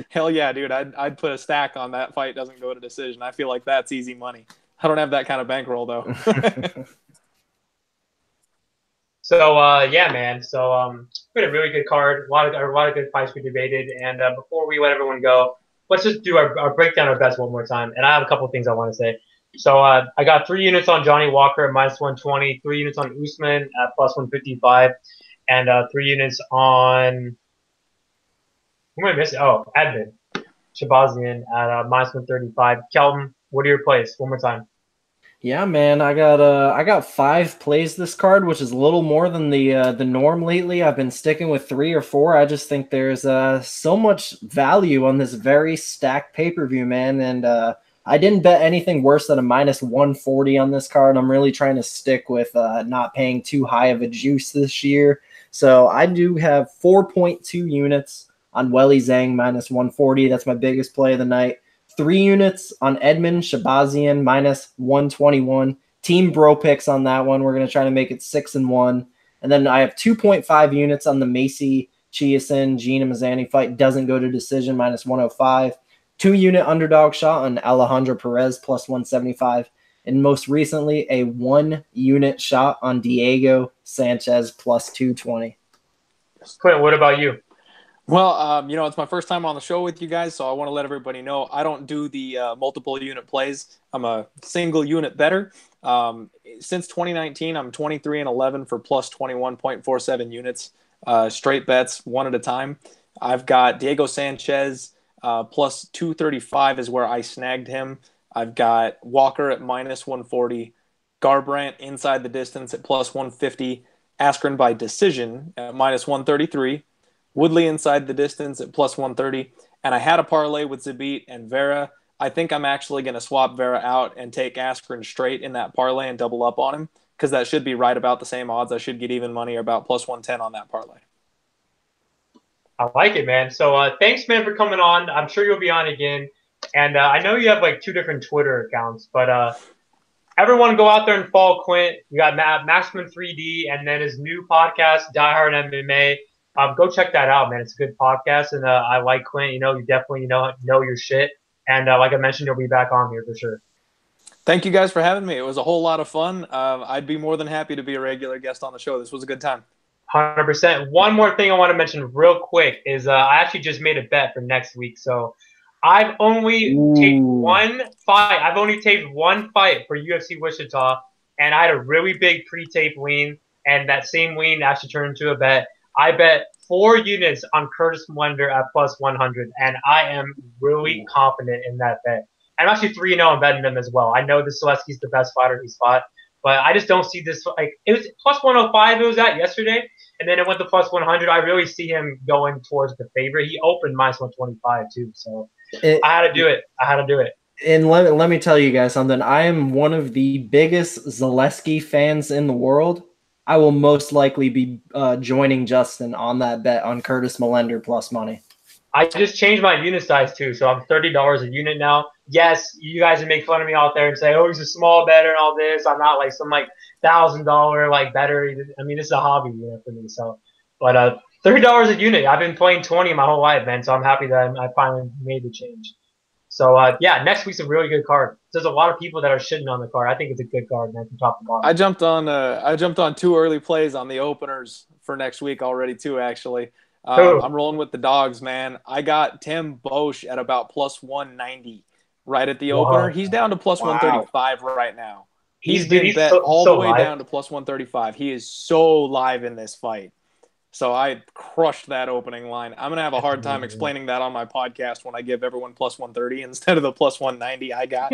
Speaker 1: hell yeah, dude, I'd put a stack on that fight doesn't go to decision. I feel like that's easy money. I don't have that kind of bankroll though.
Speaker 2: So yeah, man. So we had a really good card. A lot of good fights we debated. And before we let everyone go, let's just do our breakdown of bets one more time. And I have a couple of things I want to say. So I got 3 units on Johnny Walker at -120, 3 units on Usman at +155, and 3 units on who am I missing? Oh, Edmen, Shahbazyan at -135. Kelton, what are your plays? One more time.
Speaker 3: Yeah, man, I got 5 plays this card, which is a little more than the norm lately. I've been sticking with 3 or 4. I just think there's so much value on this very stacked pay-per-view, man, and I didn't bet anything worse than a -140 on this card. I'm really trying to stick with not paying too high of a juice this year. So I do have 4.2 units on Zhang -140. That's my biggest play of the night. 3 units on Edmen Shahbazian -121. Team bro picks on that one. We're going to try to make it 6-1. And then I have 2.5 units on the Macy Chiasson Gina Mazzani fight. Doesn't go to decision -105. 2-unit underdog shot on Alejandro Perez +175. And most recently, a 1-unit shot on Diego Sanchez +220.
Speaker 2: Clint, what about you?
Speaker 1: Well, it's my first time on the show with you guys, so I want to let everybody know I don't do the multiple unit plays. I'm a single unit bettor. Since 2019, I'm 23-11 for +21.47 units. Straight bets, one at a time. I've got Diego Sanchez +235 is where I snagged him. I've got Walker at -140, Garbrandt inside the distance at +150, Askren by decision at -133, Woodley inside the distance at +130, and I had a parlay with Zabit and Vera. I think I'm actually going to swap Vera out and take Askren straight in that parlay and double up on him, because that should be right about the same odds. I should get even money, or about +110 on that parlay.
Speaker 2: I like it, man. So thanks, man, for coming on. I'm sure you'll be on again. And I know you have like 2 different Twitter accounts, but everyone go out there and follow Clint. You got Maximum 3D and then his new podcast, Die Hard MMA. Go check that out, man. It's a good podcast, and I like Clint. You definitely know your shit. And like I mentioned, you'll be back on here for sure.
Speaker 1: Thank you guys for having me. It was a whole lot of fun. I'd be more than happy to be a regular guest on the show. This was a good time.
Speaker 2: 100%. One more thing I want to mention real quick is I actually just made a bet for next week. So I've only taped one fight. I've only taped one fight for UFC Wichita, and I had a really big pre-tape lean, and that same lean actually turned into a bet. I bet 4 units on Curtis Wonder at +100, and I am really confident in that bet. I'm actually 3-0 in betting him as well. I know this Zaleski's the best fighter he's fought, but I just don't see this. Like, it was plus 105 it was at yesterday, and then it went to plus 100. I really see him going towards the favorite. He opened minus 125 too, so I had to do it. I had to do it.
Speaker 3: And let me tell you guys something. I am one of the biggest Zaleski fans in the world. I will most likely be joining Justin on that bet on Curtis Millender plus money.
Speaker 2: I just changed my unit size too, so I'm $30 a unit now. Yes, you guys would make fun of me out there and say, "Oh, he's a small bettor and all this." I'm not like some like $1,000 like bettor. I mean, this is a hobby, for me. So, but $30 a unit. I've been playing 20 my whole life, man. So I'm happy that I finally made the change. So yeah, next week's a really good card. There's a lot of people that are shitting on the card. I think it's a good card, man, from top to bottom.
Speaker 1: I jumped on 2 early plays on the openers for next week already too. Actually, I'm rolling with the dogs, man. I got Tim Bosch at about plus 190 right at the opener. He's down to plus 135 right now. He's been bet all the way down to plus 135. He is so live in this fight. So I crushed that opening line. I'm going to have a hard time explaining that on my podcast when I give everyone plus 130 instead of the plus 190 I got.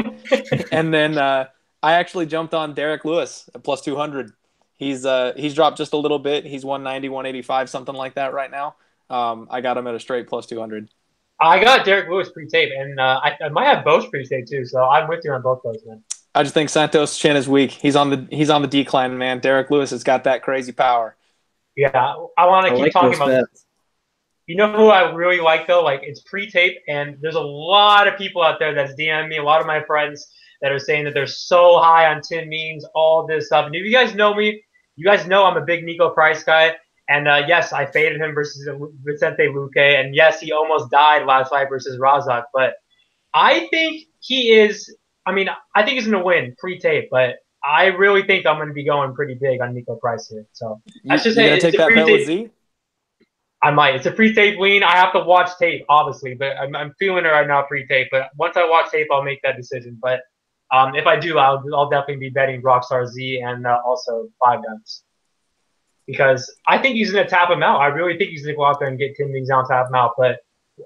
Speaker 1: And then I actually jumped on Derek Lewis at plus 200. He's dropped just a little bit. He's 190, 185, something like that right now. I got him at a straight plus 200.
Speaker 2: I got Derek Lewis pre-tape, and I might have Bosch pre-tape too. So I'm with you on both those, man.
Speaker 1: I just think Santos' chin is weak. He's on the decline, man. Derek Lewis has got that crazy power.
Speaker 2: Yeah, I want to keep talking about this. You know who I really like, though? Like, it's pre-tape, and there's a lot of people out there that's DMing me, a lot of my friends that are saying that they're so high on Tim Means, all this stuff. And if you guys know me, you guys know I'm a big Nico Price guy. And, yes, I faded him versus Vicente Luque. And, yes, he almost died last fight versus Razak. But I think he is – I mean, I think he's going to win pre-tape, but – I really think I'm going to be going pretty big on Nico Price here. So that's just
Speaker 1: going to take that bet with Z?
Speaker 2: I might. It's a pre-tape lean. I have to watch tape, obviously, but I'm feeling it right now pre-tape. But once I watch tape, I'll make that decision. But if I do, I'll definitely be betting Rockstar Z and also Five Guns. Because I think he's going to tap him out. I really think he's going to go out there and get Tim Mings out and tap him out. But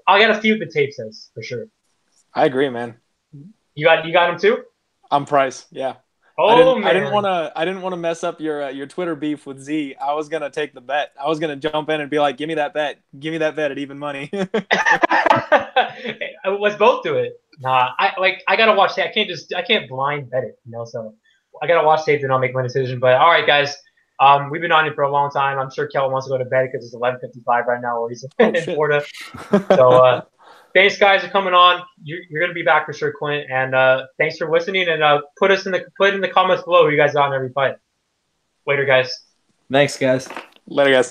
Speaker 2: I got to see what the tape says, for sure.
Speaker 1: I agree, man.
Speaker 2: You got him too?
Speaker 1: I'm Price, yeah.
Speaker 2: Oh,
Speaker 1: I didn't want to mess up your Twitter beef with Z. I was gonna take the bet. I was gonna jump in and be like, "Give me that bet. Give me that bet at even money."
Speaker 2: Let's both do it. Nah, I gotta watch tape. I can't blind bet it, So I gotta watch tape, then I'll make my decision. But all right, guys, we've been on it for a long time. I'm sure Kelton wants to go to bed because it's 11:55 right now, where he's in Florida. So. Thanks, guys, for coming on. You're going to be back for sure, Clint. And thanks for listening. And put in the comments below who you guys got in every fight. Later, guys.
Speaker 3: Thanks, guys.
Speaker 1: Later, guys.